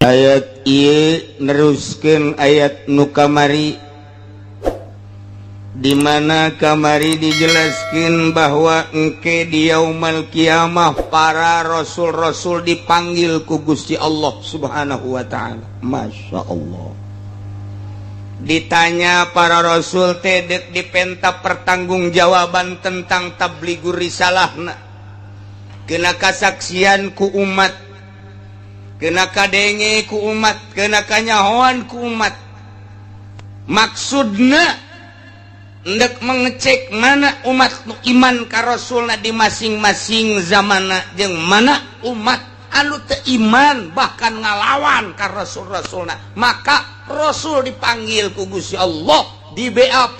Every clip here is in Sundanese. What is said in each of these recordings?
ayat ieu neruskeun ayat nu kamari, di mana kamari dijelaskeun bahwa engke di yaumul kiamah para rasul-rasul dipanggil ku Gusti Allah Subhanahu wa taala. Masya Allah. Ditanya para rasul teh dek dipenta pertanggungjawaban tentang tabligur risalahna, kena kasaksian ku umat, kena kadenge ku umat, kena kanyahoan ku umat. Maksudna hendak mengecek mana umat nu iman ka rasulna di masing-masing zamanna jeung mana umat anu teu iman bahkan ngalawan ka rasul-rasulna. Maka rasul dipanggil ku Gusti Allah di BAP,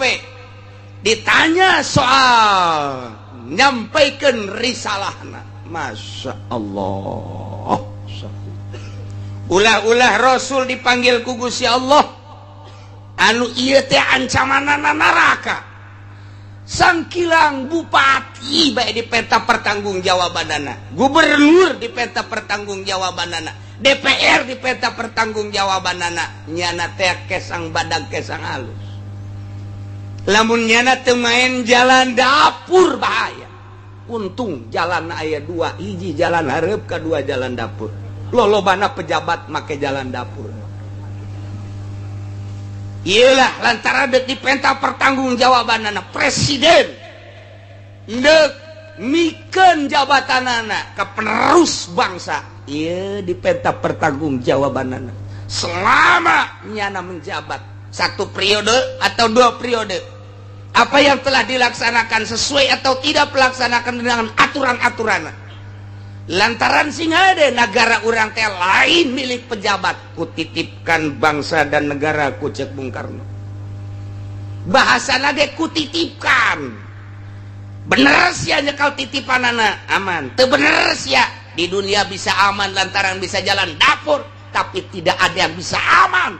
ditanya soal nyampaikeun risalahna. Masya Allah. Ulah-ulah rasul dipanggil ku Gusti Allah anu ieu teh ancamanana neraka. Sangkilang bupati bae di peta pertanggungjawabanana, gubernur di peta pertanggungjawabanana, DPR di peta pertanggungjawabanana, nyana teh kesang badag kesang halus. Lamun nyana teu main jalan dapur bahaya. Untung jalan aya dua, hiji jalan hareup, kadua jalan dapur. Lolobana pejabat make jalan dapur. Iyalah lantaran dek dipenta pertanggungjawabanana presiden dek mikeun jabatanana ke penerus bangsa. Iya dipenta pertanggungjawabanana selama nyana menjabat 1 periode atau 2 periode. Apa yang telah dilaksanakan sesuai atau tidak pelaksanakan dengan aturan-aturan. Lantaran singa ada negara urang teh lain milik pejabat, kutitipkan bangsa dan negara ku cek Bung Karno. Bahasana ge kutitipkan. Bener sia nyekal titipanana aman. Teu bener sia di dunia bisa aman lantaran bisa jalan dapur, tapi tidak ada yang bisa aman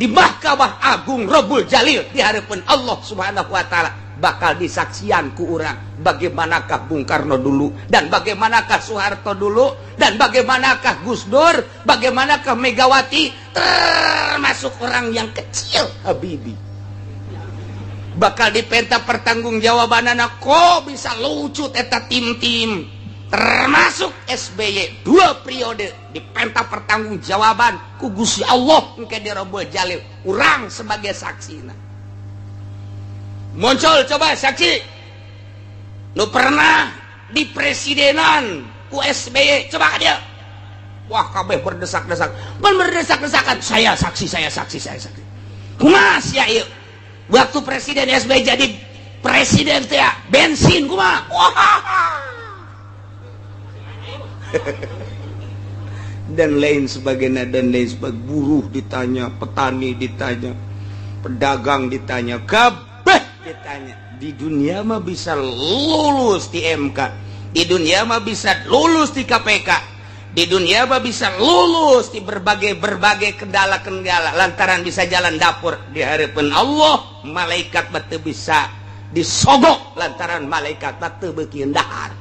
di Mahkamah Agung Rabbul Jalil di hadapan Allah Subhanahu wa taala. Bakal disaksian ku urang bagaimanakah Bung Karno dulu, dan bagaimanakah Soeharto dulu, dan bagaimanakah Gus Dur, bagaimanakah Megawati, termasuk orang yang kecil Habibie. Bakal dipenta pertanggungjawabanana kok bisa lucut eta tim-tim, termasuk SBY 2 periode dipenta pertanggungjawaban ku Gusti Allah engke di Rabbul Jalil, urang sebagai saksina. Muncul coba saksi nu pernah di presidenan ku SBY, coba dia. Wah kabeh berdesak-desak, berdesak-desakan, saya saksi. Kumaha sia ieu? Waktu presiden SBY jadi presiden teh bensin kumaha? Wah. Dan lain sebagainya, buruh ditanya, petani ditanya, pedagang ditanya, ditanya. Di dunia mah bisa lulus di MK, di dunia mah bisa lulus di KPK, di dunia mah bisa lulus di berbagai kendala lantaran bisa jalan dapur. Di hadapan Allah malaikat batu bisa disogok lantaran malaikat batu beukeun dahar.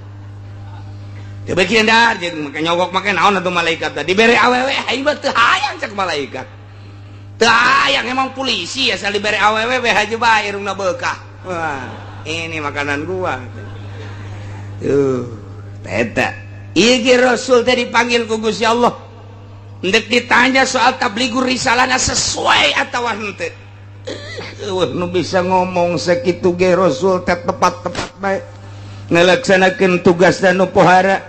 Teu beukeun dahar jeung make nyogok make naon atuh malaikat teh dibere awewe hayu teu hayang cek malaikat. Teu hayang emang polisi asal dibere awewe we haji bae irungna beukah. Wah, ini makanan gua. Teta. Iki Rasul teh dipanggil ku Gusti Allah. Ndek ditanya soal tabligur risalahna sesuai atawa henteu. Nu bisa ngomong sakitu ge Rasul teh tepat-tepat bae ngalaksanakeun tugas dan nu pohara.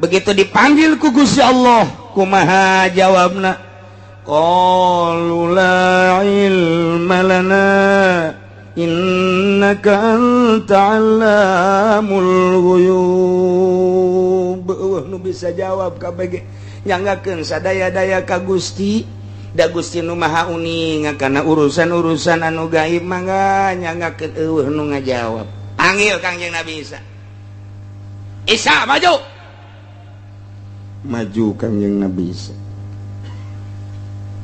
Begitu dipanggil ku Gusti Allah, kumaha jawabna? Qalu la ilma lana innaka anta allamul ghuyub. Nu bisa jawab kabeh nyanggakeun sadaya-daya ka Gusti, da Gusti nu maha uning kana urusan-urusan anu gaib mangga nyanggakeun nu ngajawab. Panggil Kangjeng Nabi Isa. Isa maju. Maju Kangjeng Nabi Isa.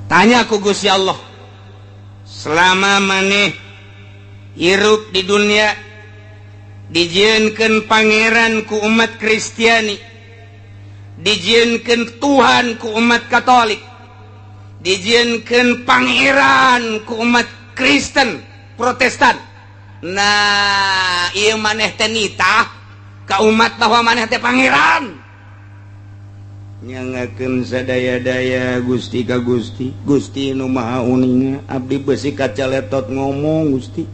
Tanya ku Gusti Allah, selama maneh hirup di dunia dijieunkeun pangeran ku umat Kristiani, dijieunkeun Tuhan ku umat Katolik, dijieunkeun pangeran ku umat Kristen Protestan. Nah ieu maneh teh nitah ka umat bahwa maneh teh pangeran, nyangakeun sadaya-daya Gusti ka Gusti. Gusti nu maha uninga, abdi beusi kacaletot ngomong Gusti.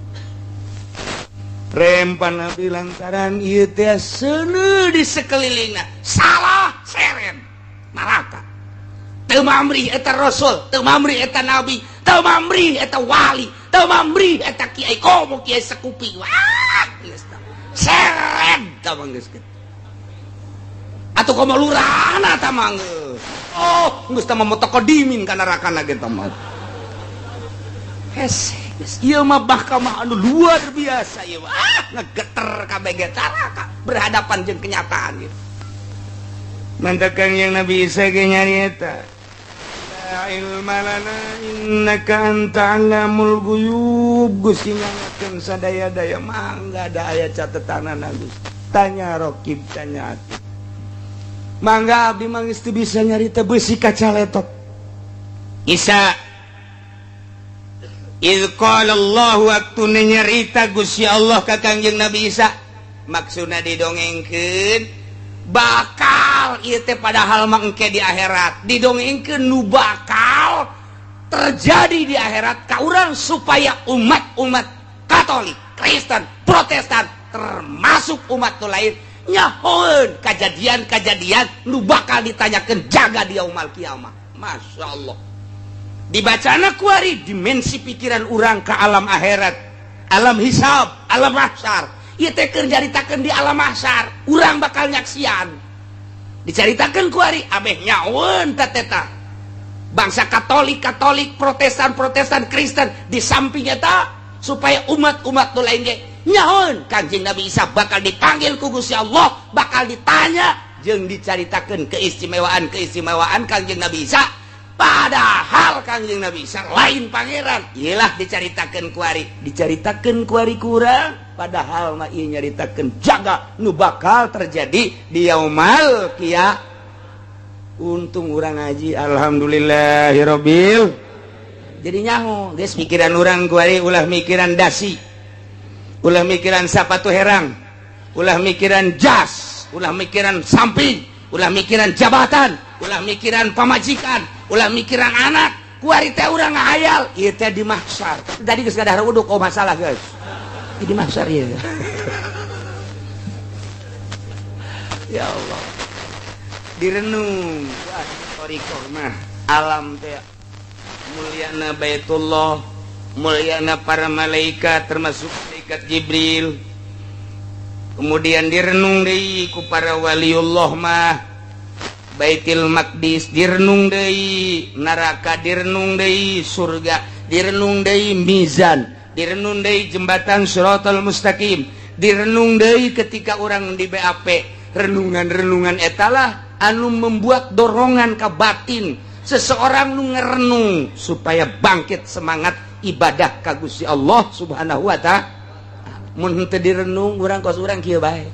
Rempan abdi lantaran ieu teh seuneu di sakelilingna salah seren neraka. Teu mamrih eta rasul, teu mamrih eta nabi, teu mamrih eta wali, teu mamrih eta kiai komo kiai sakupi. Wah, geus tah. Seren tah geus kitu. Atuh komo lurahna tah mah geus. Oh, geus tah motokodimin ka nerakana ge tah mah. Hese, geus ieu mah bahkan mah anu luar biasa ieu. Ngegeter kabeh ge neraka berhadapan jeung kenyataan ieu. Mantap Kang yang Nabi Isa ge nyarieta. La ilma lana innaka anta alamul ghuyub. Gusti nyangakeun sadaya-daya mangga da aya catetanana Gusti. Tanya Rokib, tanya Atib. Mangga abdi mah geus teu bisa nyarita beusi kacaletot. Isa iz qala Allah waktu nyarita Gusti Allah ka Kangjeng Nabi Isa, maksudna didongengkeun bakal ieu teh padahal mah engke di akhirat didongengkeun nu bakal terjadi di akhirat ka urang supaya umat-umat Katolik, Kristen, Protestan termasuk umat nu lain nyahoeun kajadian-kajadian nu bakal ditanyakeun jaga di yaumul kiamah. Masya Allah, dibacana kuari dimensi pikiran urang ka alam akhirat, alam hisab, alam mahsyar. Ieu teh keur caritakeun di alam mahsyar, urang bakal nyaksian. Dicaritakeun ku ari abeh nyaweun teh bangsa Katolik, Protestan, Kristen di samping eta supaya umat-umat nu lain ge nyaweun Kanjeng Nabi Isa bakal dipanggil ku Gusti Allah, bakal ditanya jeung dicaritakeun keistimewaan Kanjeng Nabi Isa. Padahal Kanjeng Nabi Isa lain pangeran. Iyalah dicaritakeun ku ari kurang. Padahal mah ieu nyaritakeun jaga nu bakal terjadi di yaumul qiyamah. Untung urang ngaji alhamdulillahirabbil. Jadi nyaho geus pikiran urang ku ari ulah mikiran dasi, ulah mikiran sapatu herang, ulah mikiran jas, ulah mikiran samping, ulah mikiran jabatan, ulah mikiran pamajikan, ulah mikiran anak. Ku ari teh urang ngahayal ieu teh di mahsyar. Tadi geus gadahar wuduk oh masalah guys. Di mahsyar ya. Ya Allah. Direnung torikoh mah alam teh mulyana Baitullah, mulyana para malaikat termasuk malaikat Jibril. Kemudian direnung deui ku para waliullah mah Baitul Maqdis, direnung deui neraka, direnung deui surga, direnung deui mizan, direnung deui jembatan Shiratal Mustaqim, direnung deui ketika orang di BAP. Renungan-renungan etalah anu membuat dorongan ke batin seseorang nu ngerenung supaya bangkit semangat ibadah ka Gusti Allah Subhanahu wa ta'ala. Mun teu direnung urang kos urang kieu bae.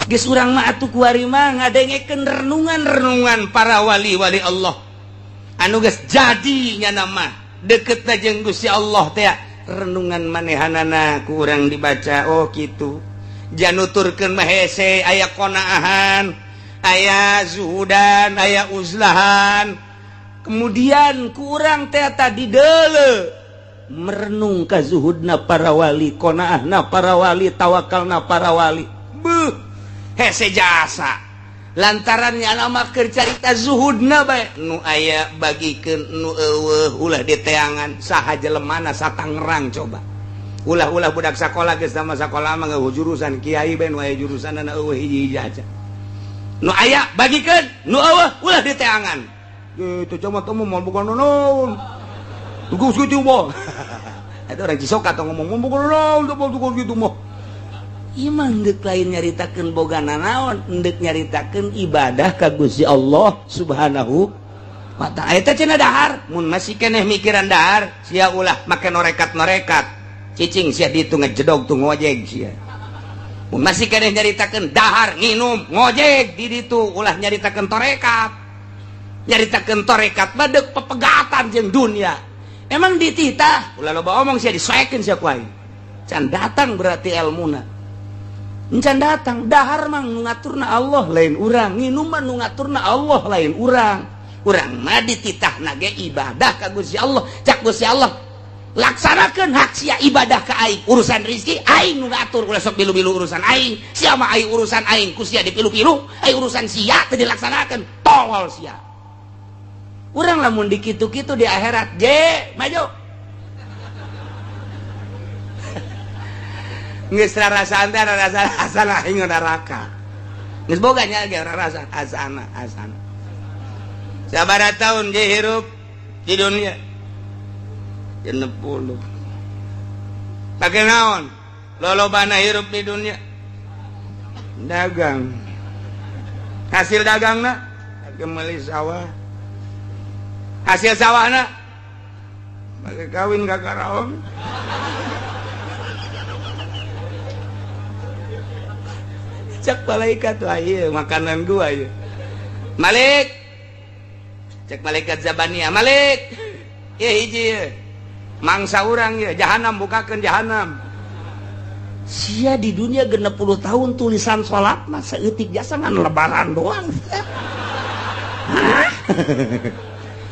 Geus urang mah atuh kuari mah ngadengekeun renungan-renungan para wali-wali Allah anu geus jadi nya nama deket jeung Gusti Allah teh. Renungan manehanana ku urang dibaca oh kitu. Januturkeun mah hese aya qanaahan, aya zuhudan, aya uzlahan. Kemudian ku urang teh tadi deuleu merenung ka zuhudna para wali, qanaahna para wali, tawakalna para wali. Beuh, hese jasa. Lantarannya nama keur carita zuhudna bae nu aya bagikeun nu eueuh ulah diteangan saha jelemana satangerang coba. Ulah-ulah budak sakola geus sama sakola mah ngeueuh jurusan kiai ben wae jurusanna eueuh hiji-hiji aja. Nu aya bagikeun, nu eueuh ulah diteangan. Kitu cuma teu moal bukan naon. Tugas kitu mah. Eta urang Cisoka tong ngomong bukan naon tugas kitu mah. Ieu mah geuk lain nyaritakeun bogana naon, endek nyaritakeun ibadah ka Gusti Allah Subhanahu wa ta'ala. Eta cenah dahar, mun masih keneh mikiran dahar, sia ulah make norekat-norekat. Cicing sia ditu ngejedog tuh ngojeg sia. Mun masih keneh nyaritakeun dahar nginum ngojeg di ditu ulah nyaritakeun torekat. nyaritakeun tarekat badeg pepegatan jeung dunia. Emang dititah ulah loba omong sia disoekeun sia ku aing. Can datang berarti ilmuna. Encan datang dahar mah nu ngaturna Allah lain urang, nginum mah nu ngaturna Allah lain urang. Urang mah dititahna ge ibadah ka Gusti Allah. Cak Gusti Allah laksanakeun hak sia ibadah ka aing. Urusan rezeki aing nu ngatur, ulah sok bilu-bilu urusan aing. Sia mah aing urusan aing ku sia dipilu-pilu, aing urusan sia teu dilaksanakeun. Tolol sia. Urang lamun dikitu-kitu di akhirat, je maju. Geus rarasaan teh rasa aing neraka. Geus boga nya ge rasa asana. Sabaraha taun je hirup di dunia? 60. Pake naon? Lolobana hirup di dunia? Dagang. Hasil dagangna pake meuli sawah. Hasil sawahna pake kawin ka karaon. Cek malaikat wah ieu makanan gua ieu. Malik. Cek malaikat Zabaniyah, Malik. Ieu hiji ieu. Mangsa urang ya, jahanam bukakeun jahanam. Sia di dunia 60 tahun tulisan salat mah saeutik jasa ngan lebaran doang. Hah?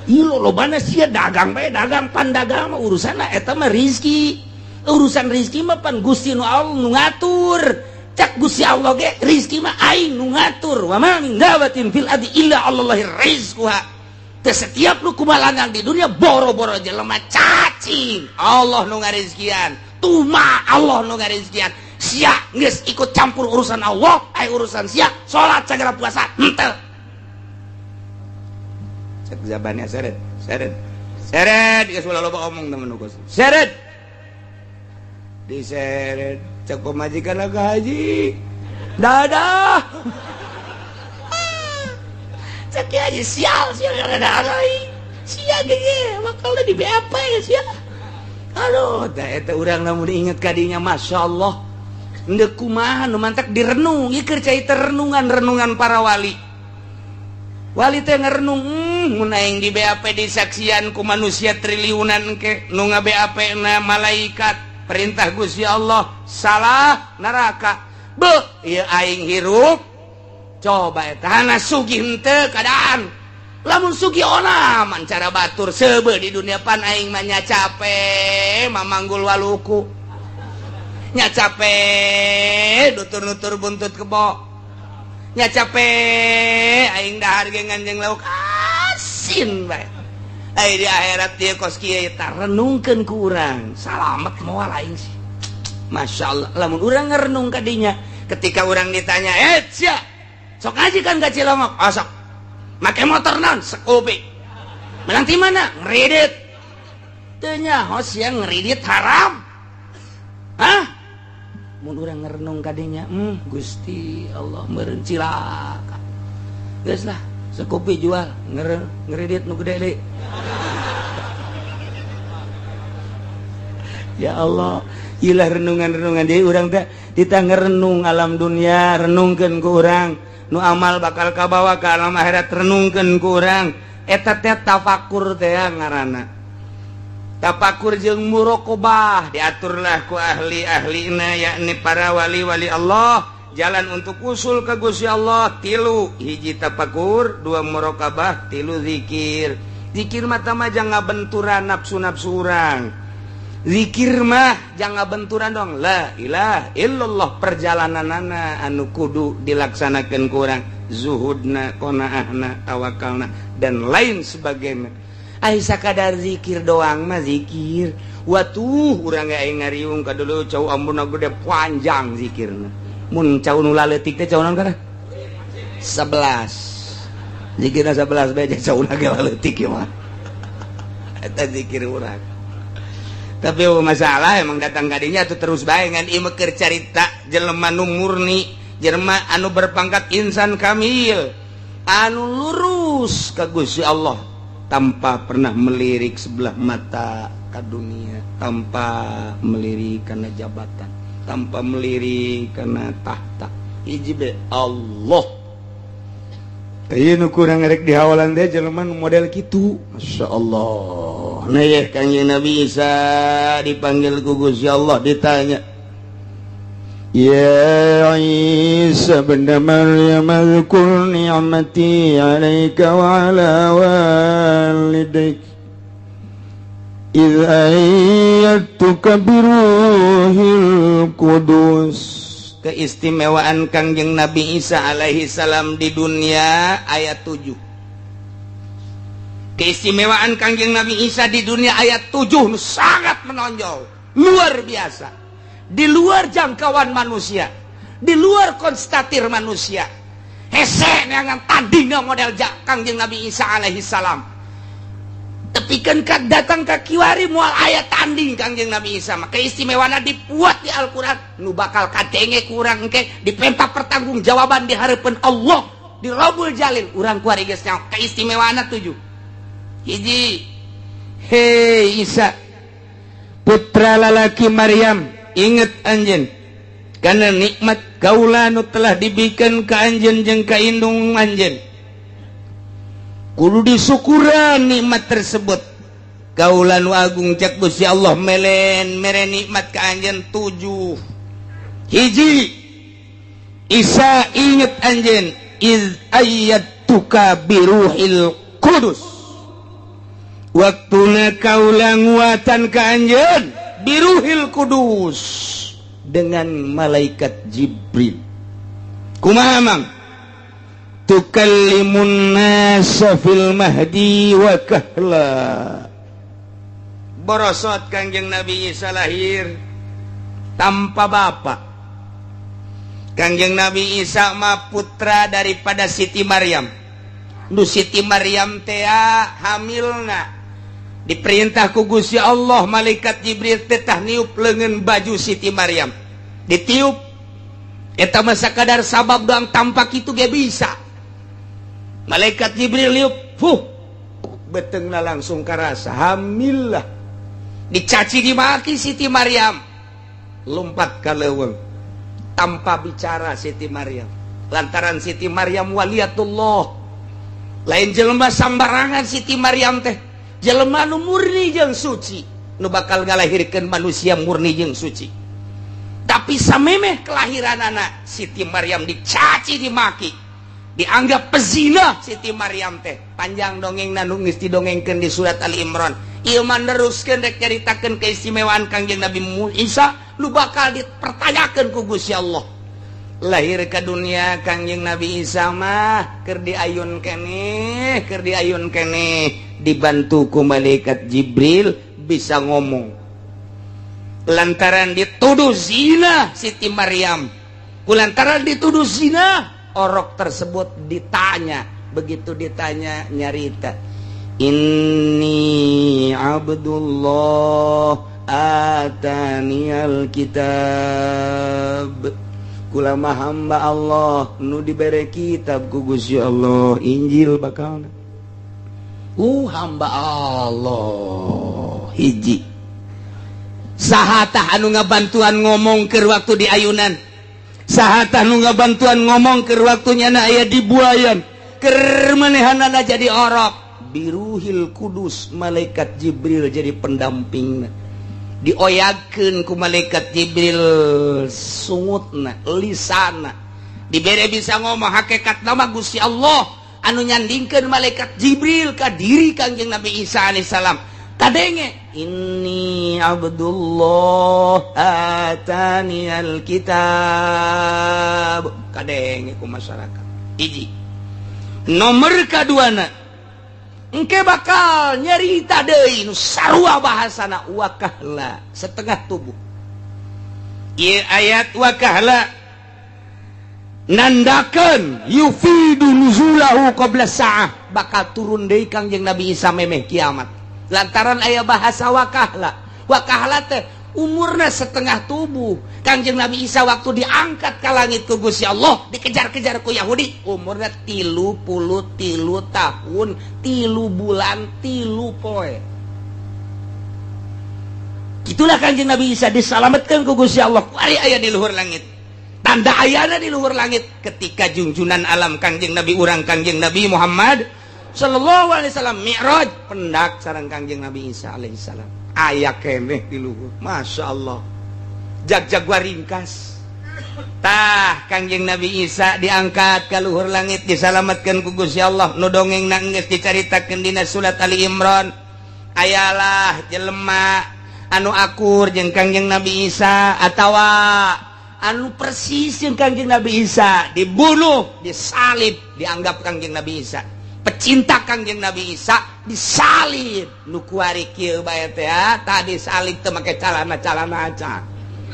Ieu lobana sia dagang bae, dagang pandagang mah urusanna eta mah rezeki. Urusan rezeki mah pan Gusti nu Allah nu ngatur. Cak Gusti Allah ge rezeki mah aing nu ngatur. Wa ma min dabatin fil ardi illa 'alallahi rizquha. Setiap lu kumalangang di dunia boro-boro jelema cacing Allah nu ngarizkian, tuma Allah nu ngarizkian. Sia geus ikut campur urusan Allah, ai urusan sia salat sagala puasa henteu. Cek Zabaniyah seret geus ulah loba omong temen geus seret diseret. Cek pemajikan ka haji dadah. Cek aja sial ada aing. Sia ge bakal di BAP ya sia. Aduh, eta urang lamun inget kadinya masyaallah. Endeu kumaha nu mantak direnung, ieu keur cai renungan para wali. Wali teh ngarenung, mun aing di BAP disaksian ku manusia triliunan ke nu nga-BAP-na malaikat, perintah Gusti Allah, salah neraka. Beuh, ieu aing hirup coba eta hana sugih henteu kadaan. Lamun sugih onaman cara batur seubeuh di dunia pan aing mah nya capek mamanggul waluku. Nya capek nutur-nutur buntut kebo. Nya capek aing dahar ge nganjeng lauk asin bae. Ai di akhirat ieu kos kieu eta renungkeun ku urang. Salamet moal aing sih. Masyaallah lamun urang ngarenung ka dinya ketika urang ditanya, sia sok ngaji kan ka Cilongok? Oh sok. Make motor naon? Sekupi. Menang ti mana? Ngeridit. Teu nyaho sia ngeridit haram. Hah? Mun urang ngarenung ka dinya, Gusti Allah meureun cilaka. Geus lah, sekupi jual, ngeridit nu gede deui. Ya Allah, ilah renungan-renungan deui urang teh kita ngerenung alam dunia, renungkeun ku urang. Nu amal bakal kabawa ke alam akhirat renungkeun ku urang. Eta teh tafakur teh ngaranna. Tafakur jeung muraqabah diaturlah ku ahli-ahlina yakni para wali-wali Allah. Jalan untuk usul ke Gusti Allah 3, hiji tafakur, 2 muraqabah, 3 zikir. Zikir mah tama jangan benturan nafsu-nafsu urang. Zikir mah jangan benturan dong. La ilaha illallah perjalananana anu kudu dilaksanakeun ku urang. Zuhudna, qanaahna, tawakalna dan lain sebagainya. Ai sakadar zikir doang mah zikir. Watuh urang ge aing ngariung ka dulu cau ampuna gede panjang zikirna. Mun cau nu laleutik teh cau naon kana? 11. Zikirna 11 bae cau na ge laleutik ieu mah. Eta zikir urang. Tapi masalah emang datang kadinya tuh terus bae ngan ieu keur carita jelema nu murni, jelema anu berpangkat insan kamil, anu lurus ka Gusti Allah tanpa pernah melirik sebelah mata ka dunia, tanpa melirik kana jabatan, tanpa melirik kana tahta. Hiji Allah. kurang ngerek di hawalan deh jelema model gitu. Masya Allah. Nah ya Kanjeng Nabi Isa dipanggil ku Gusti Allah, ditanya, Ya Isa bin Maryam azkur ni'mati 'alaika wa 'ala walidayk idh ayyatuka biruhil qudus. Keistimewaan Kanjeng Nabi Isa alaihi salam di dunia ayat 7. Keistimewaan Kanjeng Nabi Isa di dunia ayat 7 sangat menonjol, luar biasa, di luar jangkauan manusia, di luar konstatir manusia. Hese yang tandinga model Kanjeng Nabi Isa alaihi salam. Tapi kan datang ke kiwari mual ayat tanding Kanjeng Nabi Isa, maka istimewana dibuat di Al-Quran nu bakal kadenge kurang ke dipempa pertanggung jawaban di harapan Allah di Rabbul Jalil urang kuari geus nyaho keistimewana 7. Hiji, hei Isa putra lalaki Maryam, inget anjeun karena nikmat kaula nu telah diberikan ka anjeun jeung ka indung anjeun, kudu disyukuran nikmat tersebut. Kaula nu agung cek Gusti Allah melen mere nikmat ka anjeun 7. Hiji, Isa inget anjeun iz ayyatuka biruhil qudus, waktuna kaula nguatan ka anjeun biruhil qudus dengan malaikat Jibril. Kumaha mang? Tukallimun nasa fil mahdi wa kahla. Borosot Kanjeng Nabi Isa lahir tanpa bapak. Kanjeng Nabi Isa mah putra daripada Siti Maryam. Nu Siti Maryam teh hamilna diperintah ku Gusti Allah malaikat Jibril teh tah niup leungeun baju Siti Maryam. Ditiup eta mah sakadar sabab doang, tanpa kitu ge bisa. Malaikat Jibril liup, beteungna langsung karasa hamil lah. Dicaci dimaki Siti Maryam, lompat ka leuweung tanpa bicara Siti Maryam. Lantaran Siti Maryam waliatullah, lain jelema sambarangan Siti Maryam teh, jelema nu murni jeung suci, nu bakal ngalahirkeun manusia murni jeung suci. Tapi samemeh kelahiranana Siti Maryam dicaci dimaki, dianggap pezina Siti Maryam teh. Panjang dongengna nu geus didongengkeun di surat Ali Imran. Ieu mah neruskeun rek nyaritakeun keistimewaan Kanjeng Nabi Isa lu bakal dipertanyakeun ku Gusti Allah. Lahir ke dunia Kanjeng Nabi Isa mah keur diayun keneh, dibantu ku malaikat Jibril bisa ngomong. Lantaran dituduh zina Siti Maryam, kulantaran dituduh zina, orok tersebut ditanya. Begitu ditanya nyarita, Inni Abdullah ataniyal kitab, kulama hamba Allah nu dibere kitab ku Gusti Allah, Injil bakalna. Hamba Allah hiji. Sahatah anu ngabantuan ngomong keur waktu di ayunan, sahatah anu ngabantuan ngomong keur waktunya na aya di buayan, keur manehanana jadi orok. Biruhil Kudus, malaikat Jibril jadi pendampingna. Dioyakeun ku malaikat Jibril sungutna, lisana, dibere bisa ngomong. Hakikat nama Gusti Allah anu nyandingkeun malaikat Jibril ka diri Kanjeng Nabi Isa alaihissalam. Kadenge Inni Abdullah ataniyal kitab, kadenge ku masyarakat. Iji. Nomor kaduana, engke bakal nyarita deui nu sarua bahasana wakahla, setengah tubuh. Ieu ayat wakahla nandakeun yufidu nuzulahu qabla sa'ah, bakal turun deui Kanjeng Nabi Isa memeh kiamat. Lantaran aya bahasa wakahla. Wakahla teh umurna setengah tubuh. Kanjeng Nabi Isa waktu diangkat ke langit ku Gusti Allah, dikejar-kejar ku Yahudi, umurna 33 tahun, 3 bulan, 3 poe. Itulah Kanjeng Nabi Isa disalamatkan ku Gusti Allah, kuari aya di luhur langit. tanda ayana di luhur langit ketika junjunan alam Kangjeng Nabi urang Kangjeng Nabi Muhammad sallallahu alaihi wasallam mi'raj pendak sareng Kangjeng Nabi Isa alaihi salam aya keneh di luhur. Masya Allah, jag-jagwa ringkas tah Kangjeng Nabi Isa diangkat ka luhur langit disalamatkeun ku Gusti Allah. Nu dongengna geus dicaritakeun dina surat Ali Imran. Ayalah jelema anu akur jeung Kangjeng Nabi Isa atawa anu persis jeung Kangjeng Nabi Isa, dibunuh, disalib, dianggap Kangjeng Nabi Isa pecinta Kangjeng Nabi Isa, disalib. Nu kuari kieu bae teh tadi salib teu make calana-calana aca.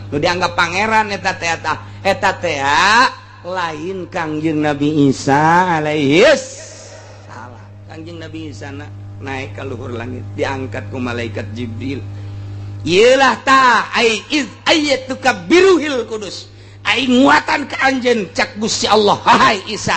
Nu dianggap pangeran eta teh lain Kangjeng Nabi Isa alaihi salam. Kangjeng Nabi Isa naik ke luhur langit, diangkat ku malaikat Jibril. Iyalah ta ayyatuka biruhil kudus, ai nguatan ke anjeun cak Gusti Allah hai Isa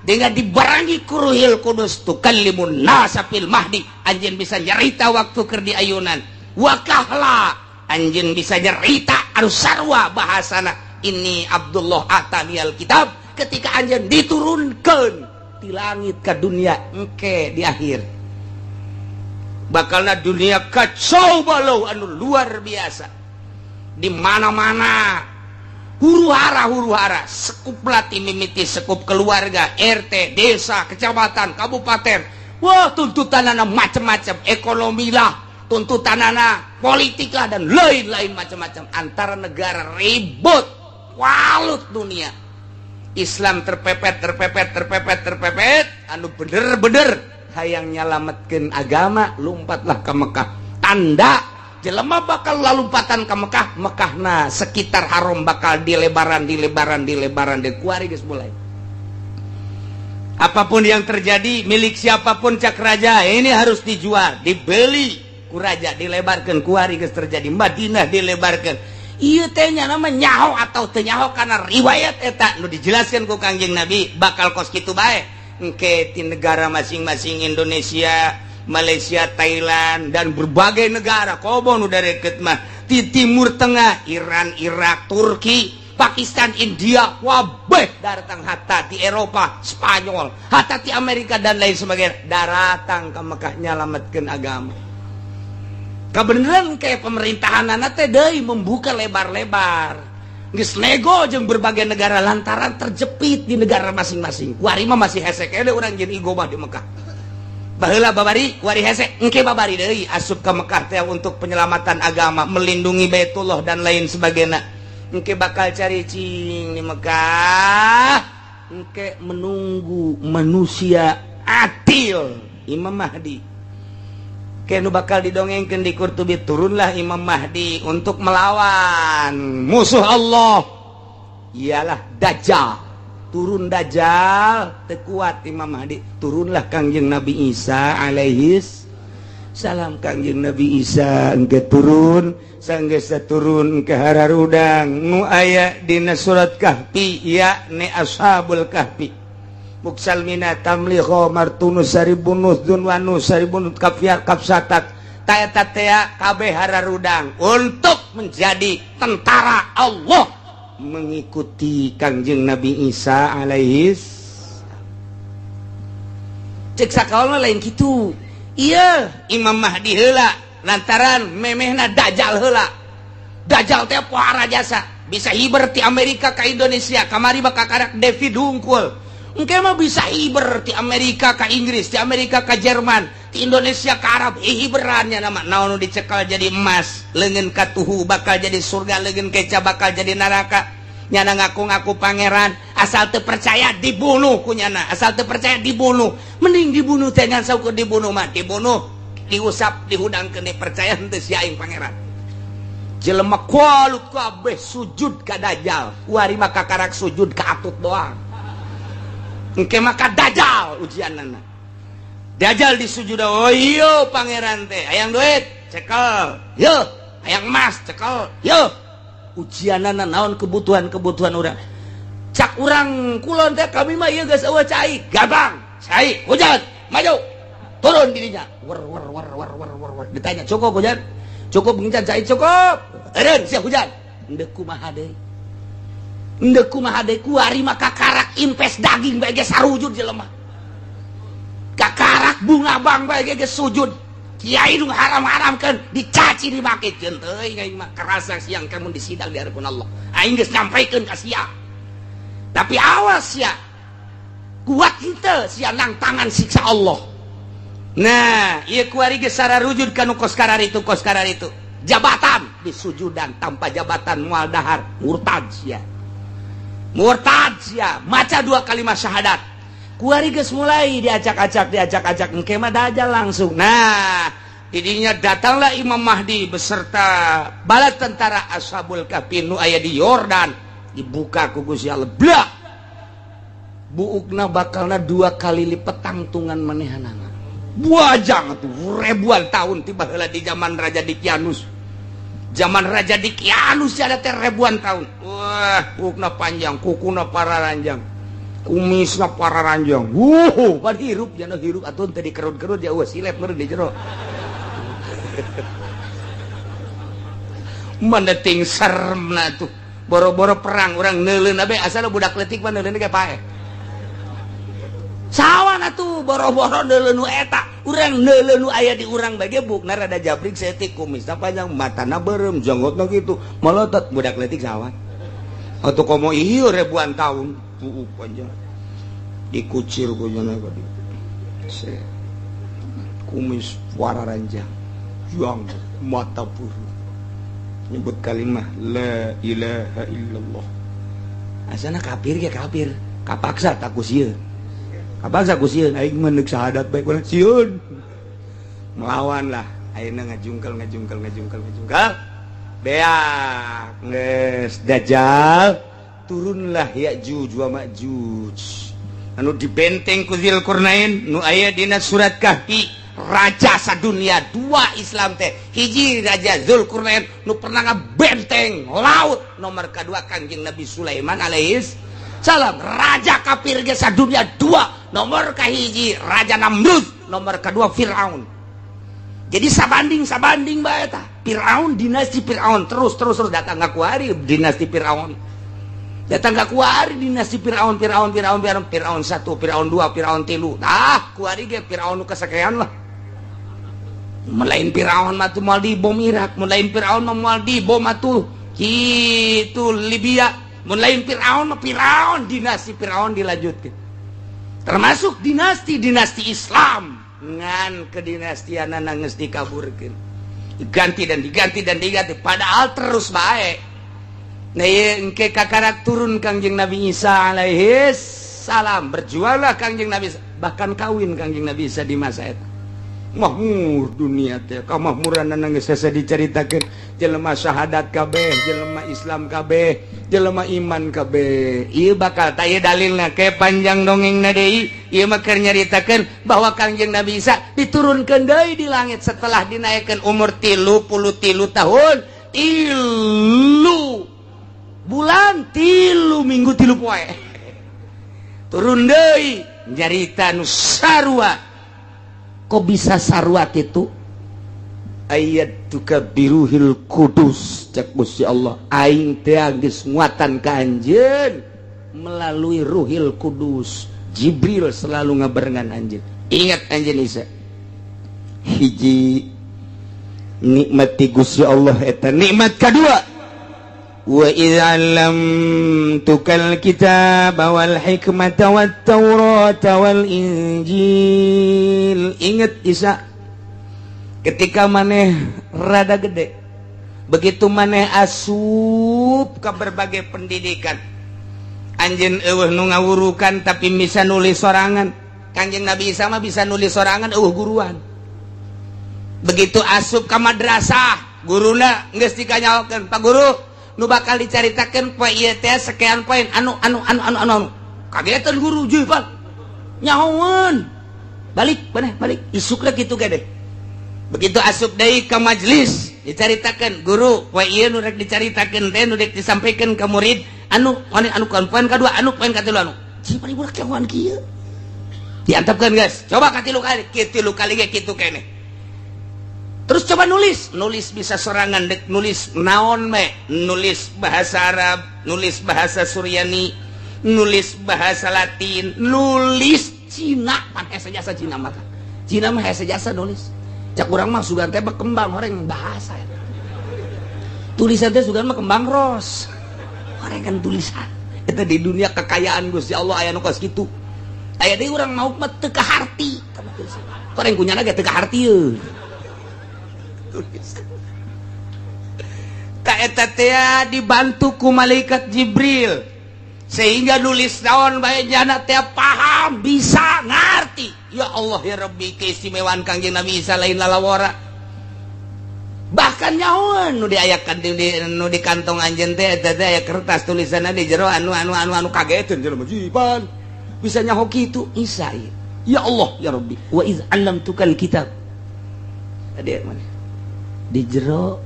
dengan dibarangi ku ruhil kudus tukallimun nasa fil mahdi. Anjeun bisa nyarita waktu keur di ayunan wa kahla, anjeun bisa nyarita anu sarua bahasana ini Abdullah ataniyal kitab ketika anjeun diturunkeun di langit ke dunia engke di akhir bakalna dunia kacau balau anu luar biasa. Di mana-mana huru-hara sekup lati mimiti sekup keluarga, RT, desa, kecamatan, kabupaten. Wah, tuntutanana macam-macam, ekonomi lah, tuntutanana politik lah, dan lain-lain macam-macam. Antara negara ribut, walut dunia. Islam terpepet, anu bener-bener hayang nyalametkeun agama, lumpatlah ke Mekah. Tanda jelema bakal lalumpatan ke Mekah, Mekahna sekitar haram bakal dilebaran kuari geus mulai. Apapun yang terjadi, milik siapapun cak raja, ini harus dijual, dibeli ku raja, dilebarkeun kuari geus terjadi. Madinah dilebarkeun. Ieu teh nama nyaho atau teu nyaho karena riwayat eta nu dijelaskeun ku Kangjeng Nabi bakal kos kitu bae. Engke di negara masing-masing, Indonesia, Malaysia, Thailand, dan berbagai negara kobo nu dareket mah di Timur Tengah, Iran, Irak, Turki, Pakistan, India, wabeh datang hatta di Eropa, Spanyol, hatta di Amerika dan lain sebagainya, datang ke Mekah nyalametkeun agama. Kebenaran kayak pemerintahan teh deui membuka lebar-lebar. Geus nego jeung berbagai negara lantaran terjepit di negara masing-masing. Kuari mah masih hese kene urang jeung igobah di Mekah. Baheula babari kuari hese engke babari deui asup ka Mekah teh untuk penyelamatan agama, melindungi Baitullah dan lain sebagainya. Engke bakal cari cing di Mekah. Engke menunggu manusia adil Imam Mahdi. Kenu bakal didongengkeun di Qurtubi, turunlah Imam Mahdi untuk melawan musuh Allah, ialah Dajjal. Turun Dajjal, tekuat Imam Mahdi, turunlah Kangjeng Nabi Isa alaihi salam. Kangjeng Nabi Isa engke turun, sanggeus turun ke hararudang nu aya dina surat Kahfi, yakni ashabul Kahfi. Buksal mina tamliho martunus saribunus dunwanus saribunus kafiat kapsatak tayatataya kabeh hararudang untuk menjadi tentara Allah mengikuti Kangjeng Nabi Isa alaihi. Cek sakaulna lain kitu. Iya Imam Mahdi heula lantaran memehna Dajjal heula. Dajjal teh pohara jasa bisa hiber ti Amerika ka Indonesia, kamari bakal karak David hungkul. Engke mah bisa hiber ti Amerika ka Inggris, ti Amerika ka Jerman, ti Indonesia ka Arab, hiberannya nama naon dicekal jadi emas, leungeun ka tuhu bakal jadi surga, leungeun keca bakal jadi neraka. Nyana ngaku-ngaku pangeran, asal teu percaya dibunuh ku nyana, asal teu percaya dibunuh. Mending dibunuh teh ngan saukur dibunuh mah, dibunuh, diusap, dihudangkeun percaya henteu sia aing pangeran. Jelema kualut kabeh sujud ka Dajjal, kuari mah kakarak sujud ka atut doang. Engke maka Dajjal ujianana. Dajjal disujud, oh iya pangeran teh hayang duit cekel, yo hayang emas cekel, yo ujianana naon kebutuhan urang. Cak urang kulon teh kami mah ieu geus eueuh cai, gampang cai hujan maju turun dirinya wer ditanya cukup hujan, cukup ngincan cai cukup eureun sia hujan endeu kumaha deui. Endeu kumaha deui kuari mah kakarak impes daging bae ge sarujud jelema. Kakarak bunga bang bae ge sujud. Kiai nu haram-haramkeun dicaci dimake ceun teuing aing mah kerasa siang kamu disidang di hadapan Allah. Aing geus nyampaikeun ka sia. Tapi awas ya. Kuat henteu sia nang tangan siksa Allah. Nah, ieu kuari ge sararujud kana kos karar itu. Jabatan disujudan tanpa jabatan moal dahar murtad sia. Maca 2 kalimat syahadat. Kuari geus mulai diacak-acak engke mah dajal langsung. Nah, didinya datanglah Imam Mahdi beserta bala tentara Ashabul Kahfi nu aya di Yordan. Dibuka ku Gusti Allah. Blak. Buukna bakalna 2 kali lipat tangtungan manehanana. Buajang atuh ribuan tahun tiba heula di zaman Raja Dikianus. Zaman Raja Dikianus ada teh ribuan tahun. Wah, buukna panjang, kukuna pararanjang. Kumisna pararanjang. Pan hirup jangan hirup atuh teh dikerut-kerut ya silep meureun di jero. Mendeting seremna tuh. Boro-boro perang urang neuleun abe asal budak leutik mah neuleun ge pae. Sawan atuh boro-boro neuleun nu eta. Urang neuleun nu aya di urang bage bukna rada jabrik setik kumisna panjang matana beureum janggotna kitu. Meletot budak leutik sawan. Atuh komo ieu ribuan tahun puuk panjang. Dikucir ku cenah ka dieu. Kumis wararanjang. Yang mata puru. Nyebut kalimah la ilaha illallah. Asana kafir ge kafir. Kapaksa tak ku sieun. Kapaksa ku sieun aing meundeuk syahadat bae kunaon sieun. Melawan lah ayeuna ngajungkel. Beak geus Dajjal turunlah Ya'juj wa Ma'juj. Anu dibenteng ku Dzulqarnain nu aya dina surat Kahfi. Raja sadunia 2 Islam teh. Hiji Raja Dzulqarnain nu pernah ngabenteng laut. Nomor kedua Kangjeng Nabi Sulaiman alaihis salam. Raja kafir ge sadunia 2. Nomor kahiji Raja Namrud. Nomor kedua Firaun. Jadi sabanding bae eta. Firaun dinasti Firaun terus datang ka kuari dinasti Firaun. Datang ka kuari dinasti Firaun 1, Firaun 2, Firaun 3. Kuari ge Firaun nu kasakean lah. Melain Firaun mah tuh moal dibom Irak, melain Firaun mah moal dibom atuh kitu Libya, melain Firaun mah Firaun dinasti Firaun dilanjutkeun. Termasuk dinasti Islam ngan kedinastianana geus dikaburkeun. Diganti padahal terus bae. Nah ieu engke kakarak turun Kangjeng Nabi Isa alaihis salam. Berjuanglah Kangjeng Nabi Isa, bahkan kawin Kangjeng Nabi Isa di masa eta. Makmur dunia teh kamakmuranna geus hese dicaritakeun. Jelema syahadat kabeh, jelema Islam kabeh, jelema iman kabeh. Ieu bakal taya dalilna ke panjang dongengna deui. Ieu mah keur nyaritakeun bahwa Kangjeng Nabi Isa diturunkeun deui di langit setelah dinaikkeun umur 33 tahun. 3 bulan 3 minggu 3 poe. Turun deui nyarita nu sarua. Kok bisa sarwat itu? Ayat tukabiruhil kudus cek Gusti Allah. Aing teh geus nguatan ka anjeun melalui ruhil kudus. Jibril selalu ngabarengan anjeun. Ingat anjeun Isa. Hiji nikmati Gusti Allah eta. Nikmat kedua. Wa idza lam tukal kitab wal hikmata wat taurata wal injil. Ingat Isa, ketika maneh rada gede, begitu maneh asup ke berbagai pendidikan, anjeun eueuh nu ngawurukan tapi bisa nulis sorangan. Kanjeng Nabi Isa mah bisa nulis sorangan eueuh guruan. Begitu asup ke madrasah, guruna geus dikanyaokeun, Pak Guru nu bakal dicaritakeun poe ieu teh sekian poin anu kagetan guru jual nyahoan balik isukna kitu gede. Begitu asup deui ka majelis dicaritakeun guru poe ieu nu rek dicaritakeun teh nu rek disampaikeun ka murid anu poin kadua poin katilu cipari budak nyahoan kieu diantepkeun geus coba katilu kali ge kitu keneh Terus coba nulis bisa sorangan, dek nulis naon me, nulis bahasa Arab, nulis bahasa Suryani, nulis bahasa Latin, nulis Cina, pan hese jasa Cina mah. Cina mah hese jasa nulis. Cak urang mah sugan teh berkembang orang bahasa. Tulisan teh sugan mah kembang ros. Orang kan tulisan. Eta di dunia kekayaan Gusti Allah aya nu kos kitu. Aya deui urang mau mah teu kaharti. Orang kunyana ge teu kaharti yeuh. Tak eta teh dibantu ku malaikat Jibril sehingga nulis naon bae jana teh paham bisa ngarti. Ya Allah ya Rabbi keistimewaan Kangjeng Nabi Isa lain lalawara. Bahkan nyaon nu diayakan nu di kantong anjeun teh eta teh aya kertas tulisanna di jero anu kageteun jelema jipan bisa nyaho kitu Isa ieu. Ya Allah ya Rabbi wa iz 'allamtukal kitab. Ade mana? Di jero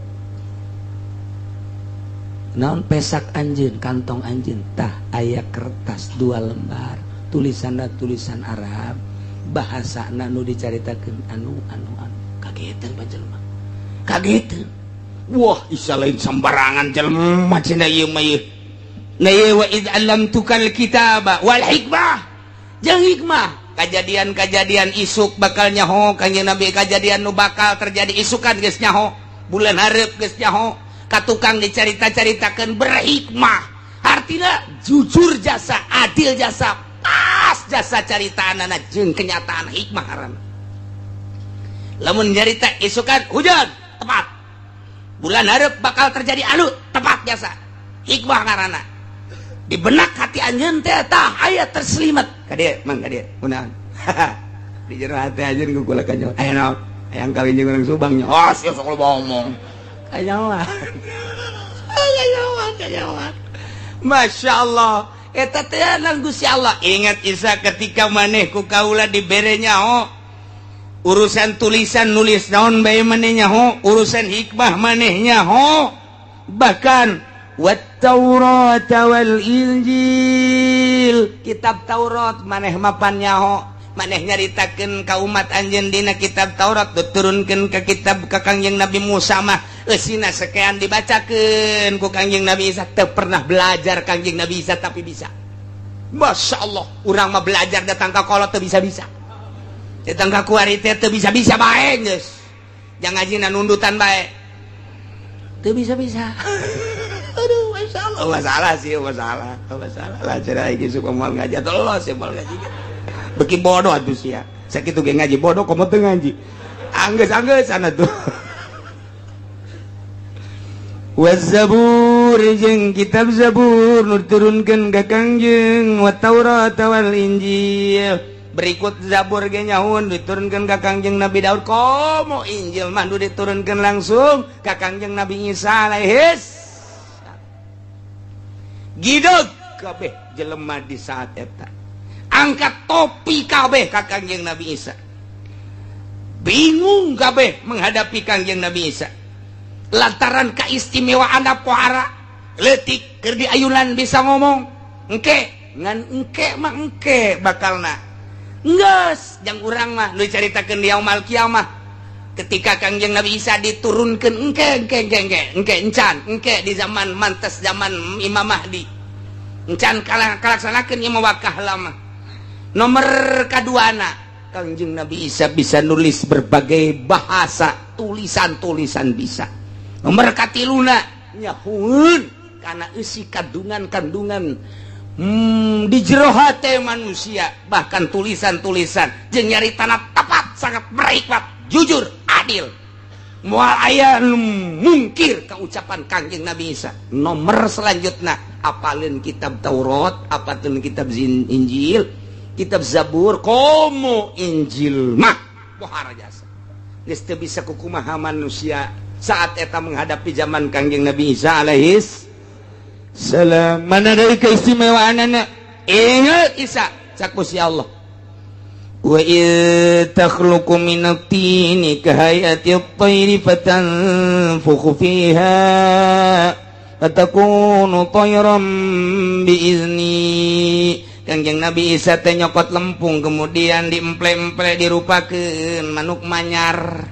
naon pesak anjeun kantong anjeun tah aya kertas 2 lembar tulisanna tulisan Arab bahasana nu dicaritakeun anu kageteun panjelema kageteun. Wah Isa lain sambarangan jelema cenah ieu mah ieu na wa id 'allamtukal kitaba wal hikmah jeung hikmah. Kejadian-kejadian isuk bakal nyaho Kangjeng Nabi, kejadian nu bakal terjadi isukan geus nyaho, bulan hareup geus nyaho, ka tukang dicarita-caritakeun berhikmah. Artina jujur jasa, adil jasa, pas jasa caritaanana jeung kenyataan hikmah harana. Lamun nyarita isukan hujan, tepat. Bulan hareup bakal terjadi anu, tepat jasa. Hikmah harana. Di benak hati anjeun teh tah aya terselimet ka dieu mang ka dieu kunaon di jero hati anjeun ku kula kanjong aya naon hayang kawin jeung urang Subang nya oh sia sok ngomong kanyawan Masya Allah eta teh nang Gusti Allah. Ingat Isa ketika maneh ku kaula dibere nyaho urusan tulisan nulis naon bae maneh nyaho urusan hikmah maneh nyaho bahkan wat-Taurat wal Injil kitab Taurat maneh mapan nyaho maneh nyaritakeun ka umat anjeun dina kitab Taurat diturunkeun ka kitab ka Kangjeng Nabi Musa mah eusina sakean dibacakeun ku Kangjeng Nabi Isa teu pernah belajar Kangjeng Nabi Isa tapi bisa. Masya Allah urang mah belajar datang ka kolot teu bisa-bisa datang ka kuari teh teu bisa-bisa bae geus jang ngajina nundutan bae teu bisa-bisa. Aduh, masalah sih, masalah lah cara iki suka moal ngaji atau lo sih moal ngaji beki bodoh atuh sia sakitu ge ngaji bodoh komo teu ngaji anggeus sana tuh. Waz-Zabur jeung kitab Zabur nu diturunkeun ka Kangjeng wa Taurat wal Injil berikut Zabur ge nyahoun diturunkeun ka Kangjeng Nabi Daud komo Injil mah nu diturunkeun langsung ka Kangjeng Nabi Isa alaihis gidog kabeh jelema di saat eta angkat topi kabeh ka Kangjeng Nabi Isa bingung kabeh menghadapi Kangjeng Nabi Isa lantaran keistimewaan pohara leutik keur di ayunan bisa ngomong engke ngan engke mah engke bakalna geus jang urang mah nu caritakeun di yaumul kiamah ketika Kangjeng Nabi Isa diturunkeun engke encan engke di zaman mantes zaman Imam Mahdi encan kalaksanakeun ieu wakah lama nomor kaduana Kangjeng Nabi Isa bisa nulis berbagai bahasa tulisan bisa nomor katiluna nyahuun karena isi kandungan di jero hate manusia bahkan tulisan-tulisan jeung nyaritana tepat sangat berhikmat jujur adil moal aya mungkir ka ucapan Kangjeng Nabi Isa. Nomor selanjutnya apalin kitab Taurat apalin kitab Injil kitab Zabur komo Injil mah pohara jasa geus teu bisa kukumaha manusia saat eta menghadapi zaman Kangjeng Nabi Isa alaihis salam. Mana dari keistimewaanana ingat Isa cak Gusti Allah wa takhluqu minat tini kahayati at-tayri fatanfukhu fiha fatakunu tayran biizni. Kangjeng Nabi Isa teh nyokot lempung kemudian diemple-emple dirupakeun manuk manyar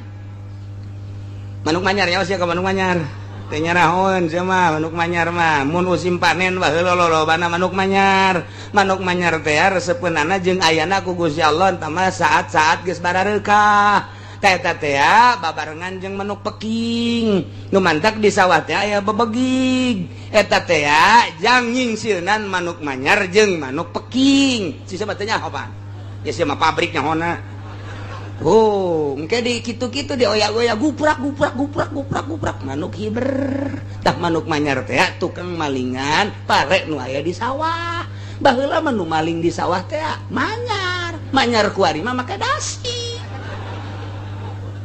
manuk manyar ya sia ka manuk manyar teh nyarahon sia mah manuk manyar mah mun usim panen wah lolobana manuk manyar teh resepeunana jeung ayana ku Gusti Allah entah mah saat-saat geus barareukah teh teh babarengan jeung manuk peking nu mantak di sawah teh aya bebegig eta teh jang nyingsilnan manuk manyar jeung manuk peking sisa teh nyaho pan ya sia mah pabrik nyahona engke di kitu-kitu di oyak-oyak guprak manuk hiber tah manuk manyar teh tukang malingan pare nu aya di sawah baheula mah nu maling di sawah teh manyar kuari mah make dasi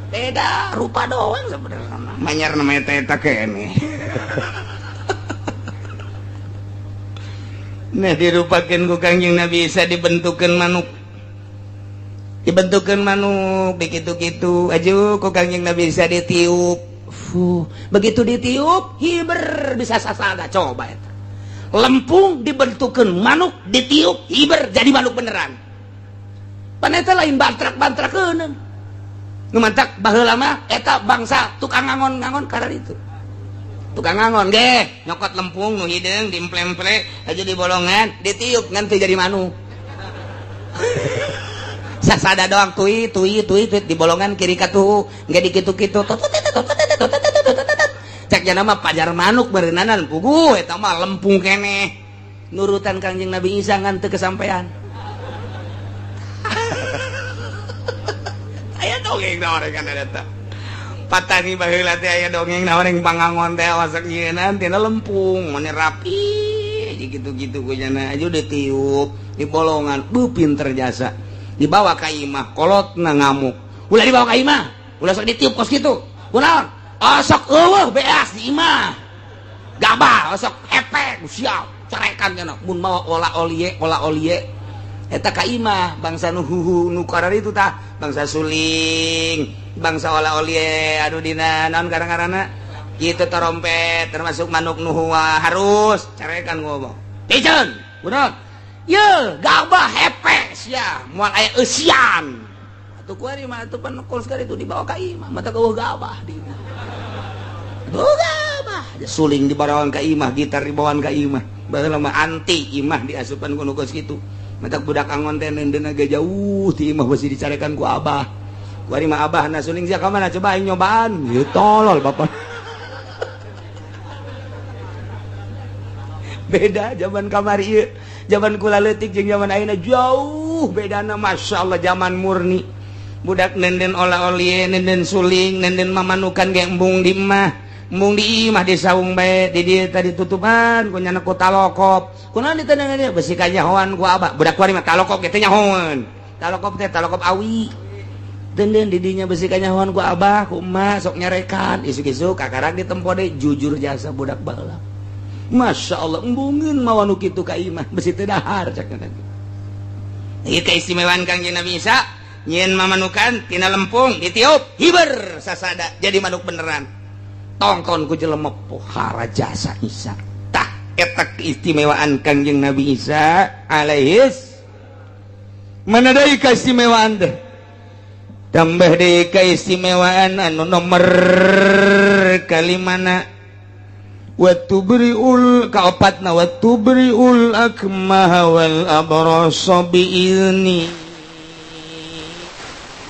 beda rupa doang sebenarnya manyar namanya teh eta kene nah dirupakeun ku Kangjeng Nabi Isa dibentukeun manuk begitu-gitu aju ku Kangjeng Nabi Isa ditiup begitu ditiup hiber bisa sasada coba eta lempung dibentukeun manuk ditiup hiber jadi manuk beneran pan eta lain bantrak-bantrakeun nu mantak baheula mah eta bangsa tukang ngangon-ngangon karar itu tukang ngangon ge nyokot lempung nu hideung diemple-emple aja di bolongan ditiup ngan teu jadi manuk sasada doang tui di bolongan kiri katuhu ge dikitu-kitu cek jana mah pajar manuk beureunanan puguh eta mah lempung keneh nurutan Kangjeng Nabi Isa ngan teu kesampean aya dongeng naoreng kana eta patani baheula teh aya dongeng naoreng pangangon teh wasak nyieunna tina lempung mun rapi gitu-gitu kujana aju ditiup di bolongan pinter jasa dibawa ka imah kolotna ngamuk ulah dibawa ka imah ulah sok ditiup kos kitu kunaon sok eueuh beas di imah gabah sok hepek siap cerekan cenah mun mawa olah olie eta ka imah bangsa nu karar itu tah bangsa suling bangsa olah olie anu dina naon garang-garana kitu trompet termasuk manuk nu harus cerekan ngomong piceun kunaon ye gabah hepes ya moal aya eusian atuh kuari mah atuh panekol sekali itu dibawa ka imah mata eueuh gabah dina gabah suling dibawakan ka imah gitar dibawakan ka imah baheula mah anti imah diasupan ku nu geus kitu mata budak angon teh neundeuna ge jauh ti imah besi dicarekan ku abah kuari mah abahna suling sia ka mana coba aing nyobaan ieu tolol bapak beda zaman kamari ieu zaman kula leutik jeung zaman ayeuna jauh bedana masyaallah zaman murni budak nenden olah-olie nenden suling nenden mamanukan ge embung di imah di saung bae di dieu tadi tutupan ku nyana ku talokop kunaon diteuneung dia besi ka nyahoan ku abah budak kuari mah talokop ge teh nyahoan talokop teh talokop awi denden di dinya besi ka nyahoan ku abah ku emak sok nyarekan isuk-isuk kakarang ditempo deui jujur jasa budak baheula Masya Allah embungin mawanu kitu ka imah besi teu dahar cak tadi ieu keistimewaan Kangjeng Nabi Isa nyieun mamanukan tina lempung ditiup hiber sasada jadi manuk beneran tongkon ku jelema pohara jasa Isa tah eta keistimewaan Kangjeng Nabi Isa alaihis mana deui keistimewaan teh tambah deui keistimewaan anu nomor kalimana watubriul kaopatna watubriul akmah wal abrasa biizni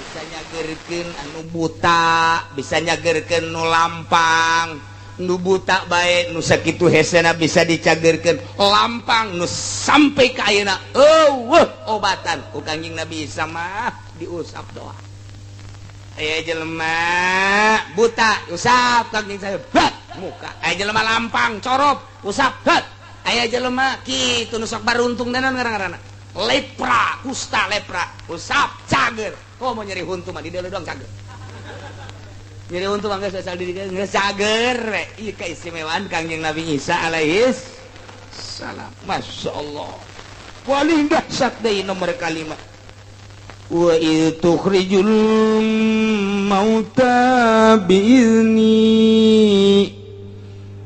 bisa nyageurkeun anu buta bisa nyageurkeun nu lampang nu buta bae nu sakitu hesena bisa dicageurkeun lampang nu sampai ka ayeuna obatan ku Kangjeng Nabi Isa mah diusap doang aya jelema buta usap Kangjeng saya muka aya jelema lampang corop usap aya jelema kitu nu sok baruntung danan ngaran-ngaranna lepra kusta lepra usap cager mau nyeri huntu mah di deuleu doang cager nyeri huntu mah geus asal di geus cager we ieu keistimewaan Kangjeng Nabi Isa alaihis salam masyaallah paling dahsyat deui nomor kalimat wa tukhrijul mauta biizni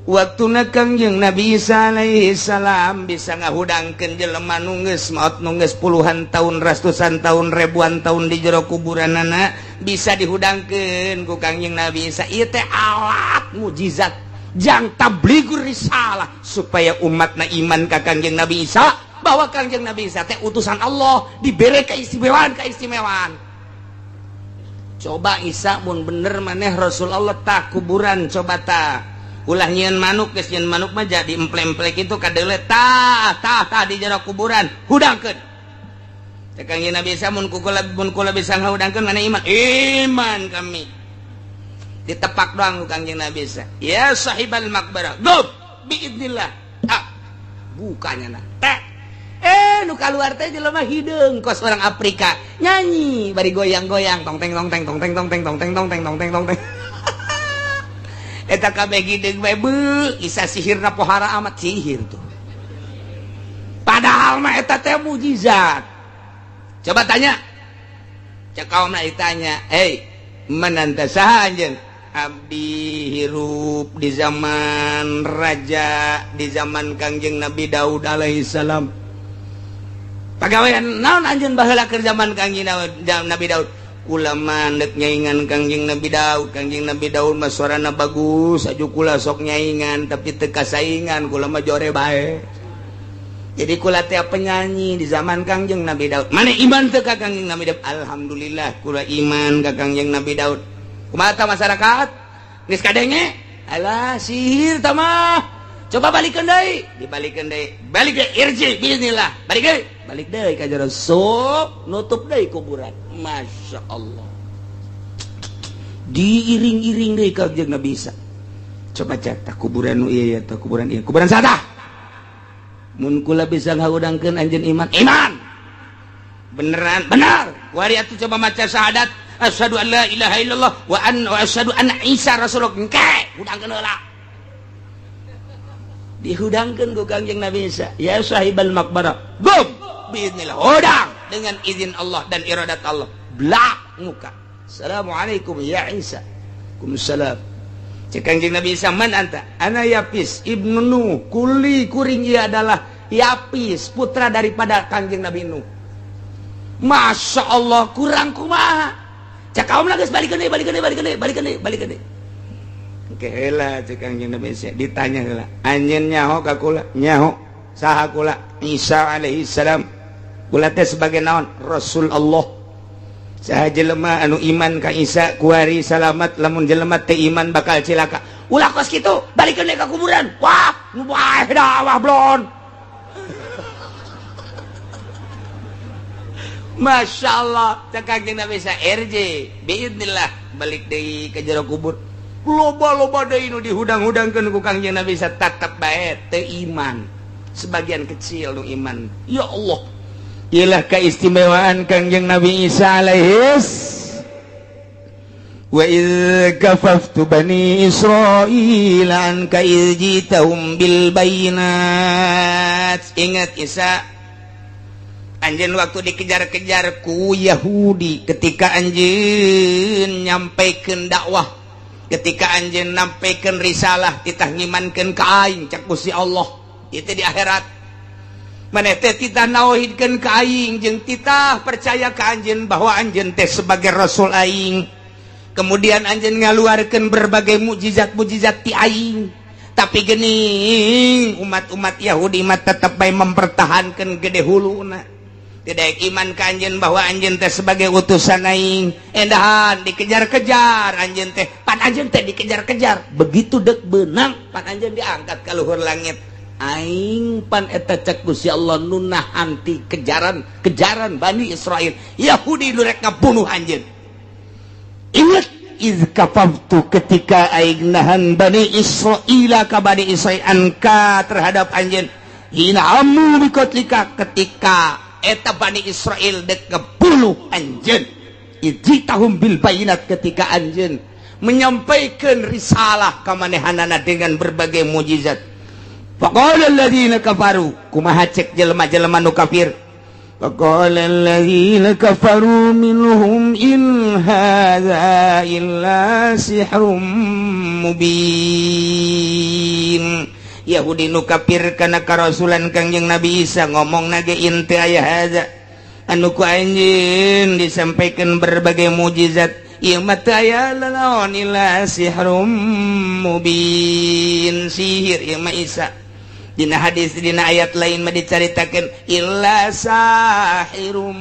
waktuna Kangjeng Nabi Isa alaihi salam bisa ngahudangkeun jelema nu geus maot nu geus puluhan tahun ratusan tahun ribuan tahun di jero kuburanana bisa dihudangkeun ku Kangjeng Nabi Isa. Ieu teh alat mukjizat jang tablighur risalah supaya umatna iman ka Kangjeng Nabi Isa bahwa Kangjeng Nabi Isa teh utusan Allah dibere keistimewaan. Coba Isa mun bener maneh Rasulullah tak kuburan coba ta ulah nyieun manuk geus nyieun manuk mah jadi emplek-emplek itu kadeule tah di jero kuburan hudangkeun. Teh Kangjeng Nabi Isa mun kula bisa ngahudangkeun maneh iman kami. Ditepak doang ku Kangjeng Nabi Isa. Ya sahibal maqbarah. Gub biidznillah. Bukanya na. Teh nu kaluar teh jelema hideung kos orang Afrika nyanyi bari goyang-goyang tong teng eta kabeh hideung bae beu Isa sihirna pohara amat sihir tuh padahal mah eta teh mukjizat. Coba tanya cek kaumna ditanya menanta saha anjeun abdi hirup di zaman raja di zaman Kangjeng Nabi Daud alaihi salam. Pagawean naon anjeun baheula keur zaman Kangjeng Nabi Daud? Kula mandek nyaingan Kangjeng Nabi Daud. Kangjeng Nabi Daud mah suarana bagus, aju kula sok nyaingan tapi teu kasaingan, kula mah jore bae. Jadi kula teh penyanyi di zaman Kangjeng Nabi Daud. Mane iman teu ka Kangjeng Nabi Daud? Alhamdulillah kula iman ka Kangjeng Nabi Daud. Kumaha ta masyarakat? Geus kadenge? Alah sihir tah mah. Coba balikeun deui, dibalikeun deui. Balik deui irji bismillah. Balik deui. Balik deui ka jero sok nutup deui kuburan. Masya Allah. Diiring-iring deui ka Kangjeng Nabi Isa. Coba cek tah kuburan nu ieu ya tah kuburan ieu. Kuburan saha? Mun kula bisa ngahudangkeun anjeun iman. Beneran, benar. Wari atuh coba maca syahadat asyhadu an la ilaha illallah wa asyhadu anna Isa rasulullah. Engke, hudangkeun heula. Dihudangkeun ku Kangjeng Nabi Isa. Ya sahibal maqbarah. Gum biiznillah. Hudang dengan izin Allah dan iradat Allah. Blak muka. Assalamualaikum ya Isa. Waalaikumsalam. Cek Kangjeng Nabi Isa, man anta? Ana Yapis ibnu Nuh. Kuring ia adalah Yapis, putra daripada Kangjeng Nabi Nuh. Masya Allah, kurang kumaha. Cek kaum lagi balikeun deui. Oke heula cek Kangjeng Nabi Isa ditanya heula. Anjeun nyaho ka kula? Nyaho. Saha kula? Isa alaihi salam. Kula teh sebagai naon? Rasul Allah. Saha jelema anu iman ka Isa kuari salamat, lamun jelema teh iman bakal cilaka. Ulah kos kitu, balikeun deui ka kuburan. Wah, nu bae dakwah blon. Masya Allah, cek Kangjeng Nabi Isa RJ biidznillah balik deui ka jero kubur. Loba-loba deui nu dihudang-hudangkeun ku Kangjeng Nabi Isa tetep bae teu iman. Sebagian kecil nu iman. Ya Allah. Iyalah keistimewaan Kangjeng Nabi Isa alaihis. Wa idz kafaftu bani Israil anka idz jitahum bil bayinat. Ingat Isa, anjeun waktu dikejar-kejar ku Yahudi ketika anjeun nyampaikeun dakwah. Ketika anjeun nampikeun risalah titah ngimankeun ka aing cak Gusti Allah itu di akhirat maneh teh titah nauhidkeun ka aing jeung titah percaya ka anjeun bahwa anjeun teh sebagai rasul aing. Kemudian anjeun ngaluarkeun berbagai mukjizat-mukjizat ti aing. Tapi geuning umat-umat Yahudi mah tetep bae mempertahankeun gede huluna. Tidak iman ka anjeun bahwa anjeun teh sebagai utusan aing. Endahan dikejar-kejar anjeun teh. Pan anjeun teh dikejar-kejar. Begitu deuk beunang pan anjeun diangkat ka luhur langit. Aing pan eta cek Gusti Allah nu nahan ti kejaran Bani Israil. Yahudi nu rek ngabunuh anjeun. Ingat iz kafaftu ketika aing nahan Bani Israil ka Bani Israil anka terhadap anjeun. Hina amu bikotlika ketika eta Bani Israel dek ngebunuh anjeun. Ijitahum bil bayinat ketika anjeun menyampaikan risalah ka manehanana dengan berbagai mukjizat. Faqala alladziina kafaru, kumaha cek jelema-jelema nu kafir? Faqala alladziina kafaru minhum in hadza illa sihrun mubin. Yahudi nu kafir kana karasulan Kangjeng Nabi Isa ngomong nage inti aya hadza anu ku anjeun disampaikan berbagai mukjizat ieu mah teu aya naon illa sihrum mubin, sihir ieu mah Isa. Dina hadis dina ayat lain mah dicaritakeun illa sahirum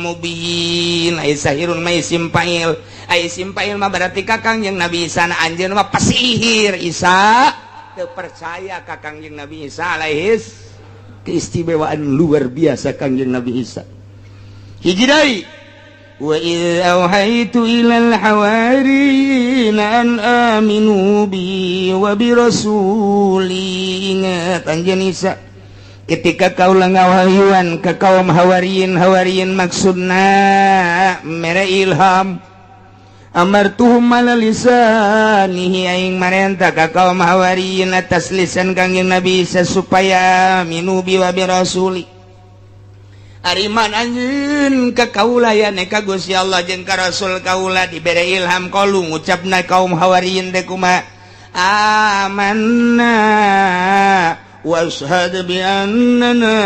mubin. Ai sahirun mah isim fa'il. Ai isim fa'il mah berarti ka Kangjeng Nabi Isa na anjeun mah pasihir. Isa teu percaya ka Kangjeng Nabi Isa alaihis keistimewaan luar biasa Kangjeng Nabi Isa. Hiji deui wa idz auhaitu ilal hawariyina an aminu bi wa bi rasuli. Ingat anjeun Isa ketika kaula ngawahyuan ka kaum hawariyin maksudna mere ilham amartuhum ala lisanihi aing marenta ka kaum hawariyin atas lisan Kangjeng Nabi Isa supaya minubi wa bi rasuli ariman anjeun ka kaula ya ne ka Gusti Allah jeung ka Rasul kaula dibere ilham qalu ngucapna kaum hawariyin teh kumaha amanna washhad bi annana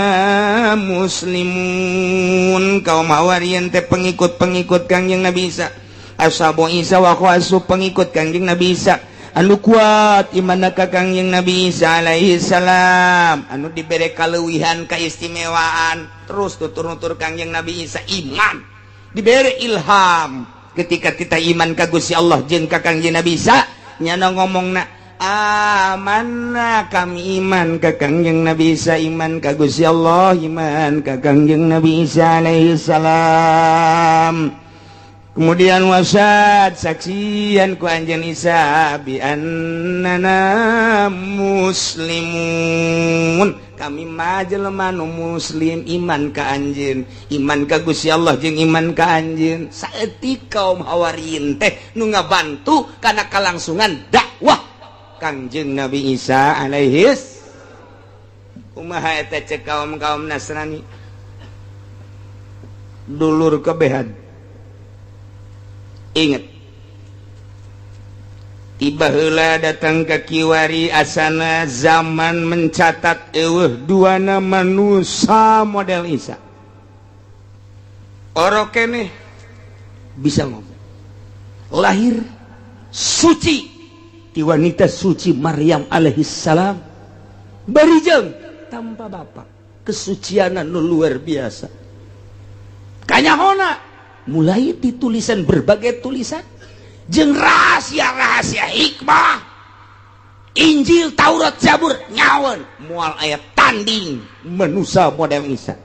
muslimun. Kaum hawariyin teh pengikut-pengikut Kangjeng Nabi Isa, ashabu Isa wa khawasu pengikut Kangjeng Nabi Isa anu kuat imanna ka Kangjeng Nabi Isa alaihi salam, anu dibere kaleuwihan kaistimewaan terus tutur-nutur Kangjeng Nabi Isa iman dibere ilham. Ketika kita iman ka Gusti Allah jeung ka Kangjeng Nabi Isa nyana ngomongna amanna kami iman ka Kangjeng Nabi Isa, iman ka Gusti Allah, iman ka Kangjeng Nabi Isa alaihi salam. Kemudian wasad saksian ku anjeun Isa bi annana muslimun, kami mah jelema nu muslim iman ka anjeun, iman ka Gusti Allah jeung iman ka anjeun. Saeutik kaum hawariyin teh nu ngabantu kana kalangsungan dakwah Kangjeng Nabi Isa alaihis. Kumaha eta cek kaum Nasrani dulur kebehan. Ingat tiba heula datang ka kiwari asana zaman mencatat eueuh duana manusia model Isa. Oro keneh bisa ngomong lahir suci ti wanita suci Maryam alaihissalam barijeng tanpa bapa, kesucianan nu luar biasa. Kanyahona mulai ditulisan berbagai tulisan jeung rahasia-rahasia hikmah Injil, Taurat, Zabur nyaweun moal aya tanding manusia model Isa.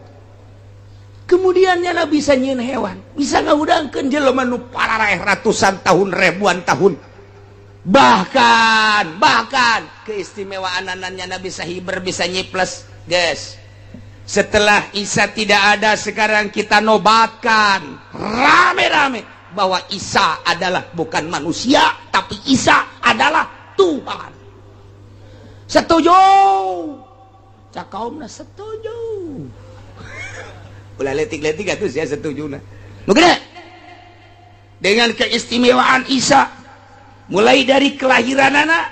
Kemudian nyana bisa nyieun hewan, bisa ngahudangkeun jelema nu parareh ratusan tahun, ribuan tahun. Bahkan keistimewaan anaknya bisa hiber, bisa nyiples, guys. Setelah Isa tidak ada, sekarang kita nobatkan rame-rame bahwa Isa adalah bukan manusia, tapi Isa adalah Tuhan. Setuju? Cak kaumna setuju. Ulah letik-letik atuh saya setuju na. Nu gede. Dengan keistimewaan Isa, mulai dari kelahiranana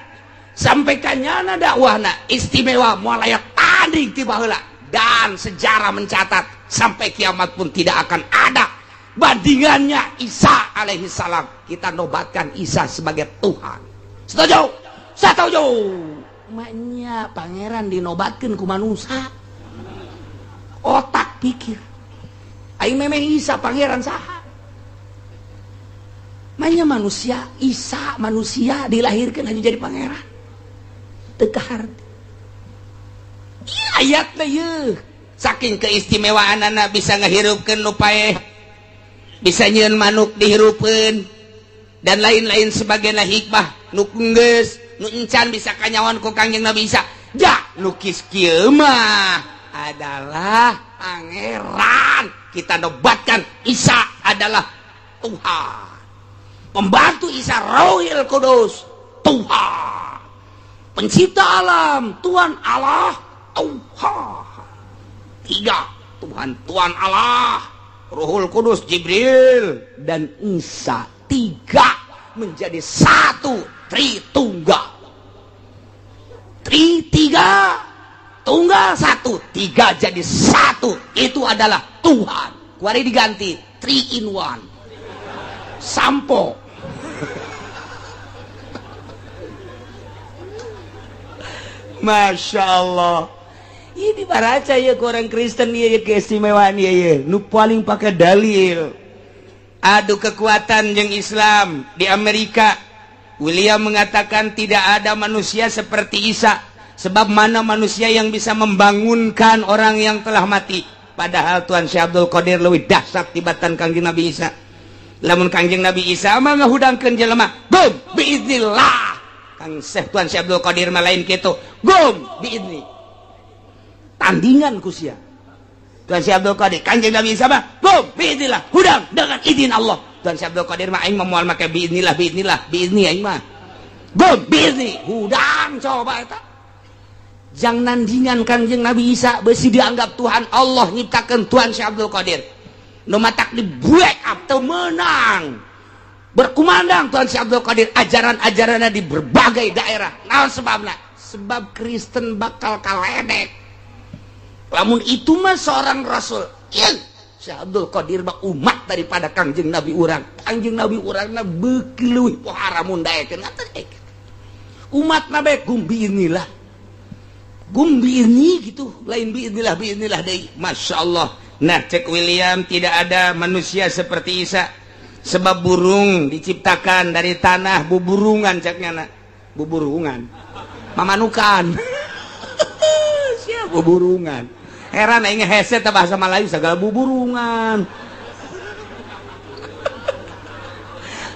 sampai kanyana dakwahna istimewa moal aya tanding ti baheula, dan sejarah mencatat sampai kiamat pun tidak akan ada bandingannya Isa alaihi salam. Kita nobatkan Isa sebagai Tuhan. Setuju? Setuju. Maknya pangeran dinobatkeun ku manusia. Otak pikir. Aing memeh Isa pangeran saha? Maknya manusia, Isa manusia dilahirkan hanya jadi pangeran. Teu kaharti. Ayatna yeuh saking keistimewaanana bisa ngahirupkeun nu paeh, bisa nyieun manuk dihirupkeun dan lain-lain sebagainya hikmah nu geus nu encan bisa kanyawan ku Kangjeng Nabi Isa. Ja nu kieu mah adalah pangeran. Kita nobatkan Isa adalah Tuhan. Pembantu Isa Rohil Kudus Tuhan. Pencipta alam Tuhan Allah Tuhan. Tiga Tuhan, Tuhan Allah, Rohul Kudus Jibril dan Isa. Tiga menjadi satu, Tritunggal. Tiga tunggal satu, tiga jadi satu. Itu adalah Tuhan. Kuari diganti 3 in 1. sampo. Masya Allah. Ini baraca ya ke orang Kristen ya keistimewaan ya. Nu paling pakai dalil. Adu kekuatan jeung Islam di Amerika. William mengatakan tidak ada manusia seperti Isa. Sebab mana manusia yang bisa membangunkan orang yang telah mati. Padahal Tuan Syekh Abdul Qadir leuwih dahsyat tibatan Kangjeng Nabi Isa. Lamun Kangjeng Nabi Isa mah ngahudangkeun jelema, gum biiznillah. Kang Syekh Tuan Syekh Abdul Qadir mah lain kitu, gum biizni. Tandingan ku sia. Tuan Syekh Abdul Qadir, Kangjeng Nabi Isa mah gum biiznillah, hudang dengan izin Allah. Tuan Syekh Abdul Qadir mah aing mah moal make biiznillah, biizni aing mah. Gum biizni, hudang coba eta. Jang nandingan Kangjeng Nabi Isa besi dianggap Tuhan Allah nyiptakeun Tuan Syekh Abdul Qadir. Nu matak di break up teu meunang. Berkumandang Tuan Syekh Abdul Qadir ajaran-ajaranna di berbagai daerah. Naon sebabna? Sebab Kristen bakal kaledek. Lamun itu mah seorang rasul. Syekh Abdul Qadir mah umat daripada Kangjeng Nabi urang. Kangjeng Nabi urangna beuki leuwih pohara mun daekeun ngaten. Umatna bae gumbi inilah. Gumbi ini gitu, lain biinilah deh. Masya Allah. Nah, cek William, tidak ada manusia seperti Isa. Sebab burung diciptakan dari tanah buburungan ceknya nak. Buburungan. Mamanukan. Siapa buburungan? Heran aing heset bahasa Melayu segala buburungan.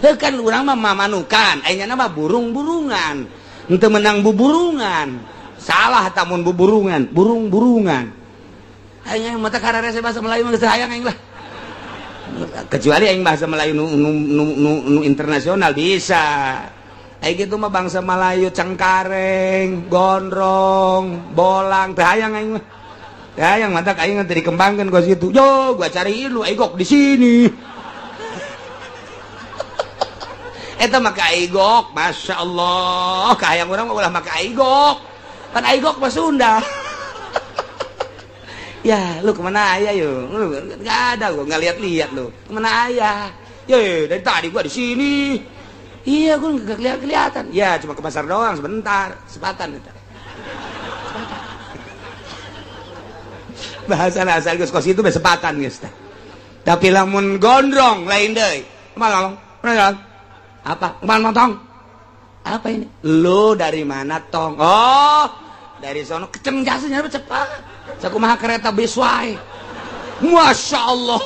Kan urang mah mamanukan, aingna mah burung-burungan. Henteu menang buburungan. Salah tamun buburungan, burung-burungan. Aing mata kararese bahasa Melayu geus hayang aing lah. Kecuali aing bahasa Melayu nu internasional bisa. Aing kitu mah bangsa Melayu cengkareng, gondrong, bolang, teu hayang aing mah. Teu hayang mata aing teh dikembangkeun ku situ. Yo, gua cariin lu aigok di sini. Eta mah ka aigok, Masya Allah. Kahayang urang mah ulah make aigok. Kan aigok mah Sunda. Ya, lu kemana ayah yuk? Lu gak ada gua, nggak lihat lu. Kemana ayah? Ya, dari tadi gua di sini. Iya, gua nggak kelihatan. Ya, cuma ke pasar doang sebentar, sepatan itu. Bahasa asal geus kos itu sepatan geus teh. Tapi lamun gondrong lain deui. Kumaha? Apa? Kumaha tong? Apa ini? Lu dari mana tong? Oh, dari sono keceng jasanya cepat. Sakumaha kereta bis wae. Masya Allah.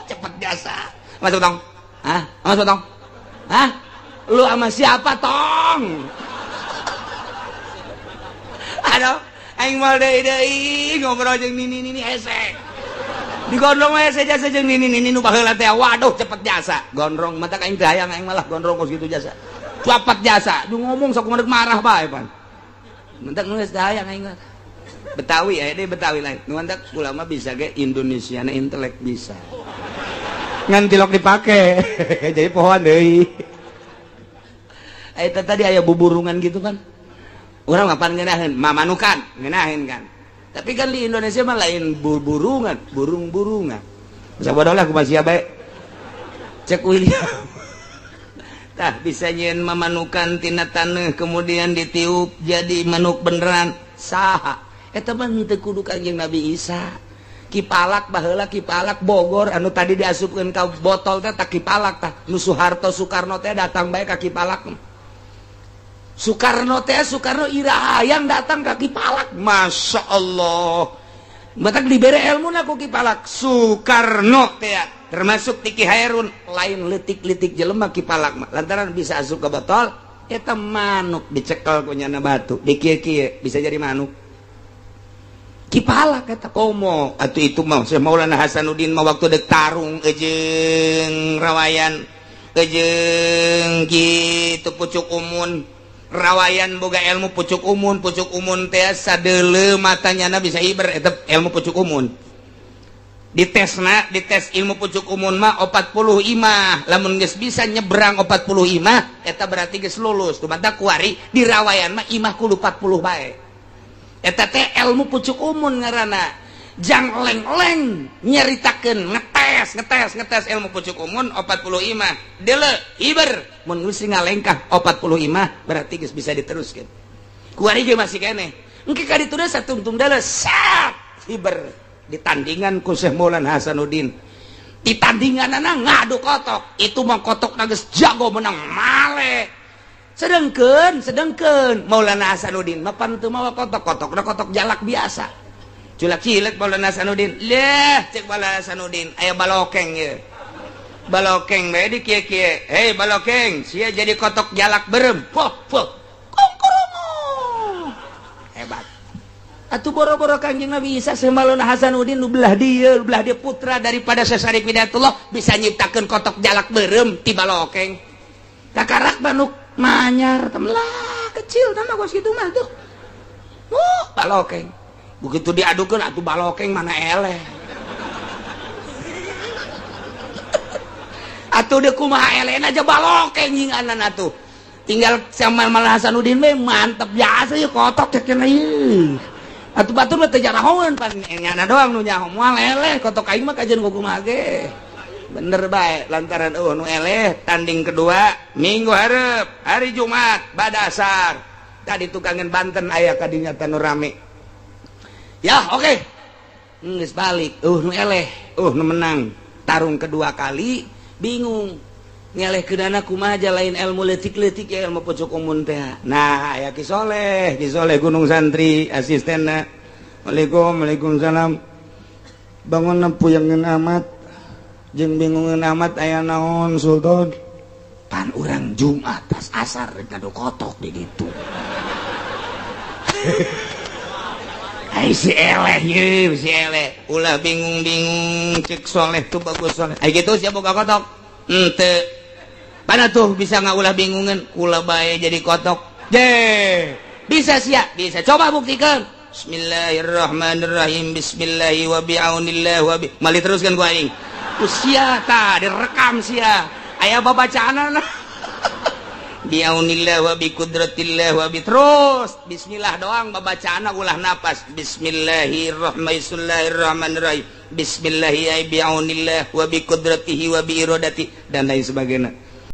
Cepat jasa. Masuk tong. Hah? Masuk tong. Hah? Lu sama siapa tong? Aduh, aing mal deui ngobrol jeung nini hese. Di gondrong mah hese jasa jeung nini nu baheula teh. Waduh, cepet jasa. Gondrong mata aing teh hayang aing malah gondrong kos kitu jasa. Cepat jasa. Du ngomong sok kumaha marah bae pan. Mentek nu geus hayang aing mah. Betawi aya deui Betawi lain. Nu mentek ulama bisa ge Indonesiana intelek bisa. Ngan tilok dipake. Jadi pohon deui. Eta tadi aya buburungan gitu kan. Urang ngapan ngeunaheun, mamanukan, ngeunaheun kan. Tapi kan di Indonesia mah lain burungan, burung-burungan. Sabodoh lah kumaha sia bae. Cek William. Tah bisa nyeun mamanukan tina taneuh kemudian ditiup jadi manuk beneran. Saha? Eta mah teu kudu Kanjeng Nabi Isa. Kipalak baheula Kipalak Bogor anu tadi diasupkeun ka botol teh tak Kipalak tah. Nu Soeharto Soekarno teh datang bae ka Kipalak. Soekarno ira hayang datang ke Kipalak. Masya Allah. Batak diberi ilmu na ku Kipalak. Soekarno teh termasuk Tiki Hairun lain letik-letik jelema Kipalak lantaran bisa asup ke botol eta manuk dicekel ku nyana batu dikieu-kieu bisa jadi manuk. Kipalak eta komo atuh itu mah Syekh Maulana Hasanuddin mah waktu dek tarung jeung rawayan jeung kitu pucuk umun. Rawayan boga ilmu pucuk umun teh sadeuleu matanyana bisa iber eta ilmu pucuk umun. Dites ilmu pucuk umun mah 40 imah. Lamun geus bisa nyebrang 40 imah eta berarti geus lulus. Tumata kuari di rawayan mah imah kudu 40 bae. Eta teh ilmu pucuk umun ngaranna. Jang leng-leng nyaritakeun ngetes ngetes ilmu pucuk umun 45 dele iber mun geus ngalengkah 45 berarti geus bisa diteruskeun kuari ge masih keneh engke ka ditu teh satungtung dele sak iber ditandingan ku Syekh Maulana Hasanuddin di tandinganana ngadu kotok itu mah kotok geus jago menang male sedengkeun Maulana Hasanuddin mah pan teu mawa kotok jalak biasa culak cilek Maulana Hasanuddin leh cek Maulana Hasanuddin aya balokeng ye balokeng bae di kieu-kieu hei balokeng sia jadi kotok jalak berem kongkoromo hebat atuh boro-boro Kangjeng Nabi bisa Syekh Maulana Hasanuddin nu belah dia putra daripada Syekh Hidayatullah bisa nyiptakeun kotok jalak berem ti balokeng kakarak banuk manyar temlah kecil nama gos kitu mah tuh balokeng begitu diadukeun atuh balokeng mana eleh atuh deuk kumaha elehna aja balokeng nyinganan atuh tinggal sama Maulana Hasanuddin mah mantep biasa ya kotok cek cenah ieu atuh batur mah teu jarahoeun pan nyana doang nu nyaho moal eleh kotok aing mah kajian kumaha ge bener bae lantaran nu eleh tanding kedua minggu hareup hari Jumat badasar tadi tukangan Banten aya kadinya tanu rame ya oke geus balik nu eleh nu menang tarung kedua kali bingung ngelehkeunana kumaha aja lain ilmu leutik-leutik ya ilmu pucuk umun teh nah aya Ki Soleh Gunung Santri asistenna Waalaikumsalam bangun puyengkeun amat jeung bingungeun amat aya naon Sultan pan urang Jumat tas asar rek ngadu kotok di ditu ai si eleh ye si eleh ulah bingung cek Soleh tuh bagus Soleh ai kitu sia boga kotok henteu pana tuh bisa ngaulah bingungan ulah bae jadi kotok bisa sia bisa coba buktikan Bismillahirrahmanirrahim bismillahi wa bi'aunillah wa bi mali teruskan ku aing sia tah direkam sia aya babacaanna bi'aunillah wa bi qudratillah wa bi terus bismillah doang babacaanna ulah napas bismillahirrahmanirrahim bismillahi bi'aunillah wa bi qudratihi wa bi iradati dan lain sebagainya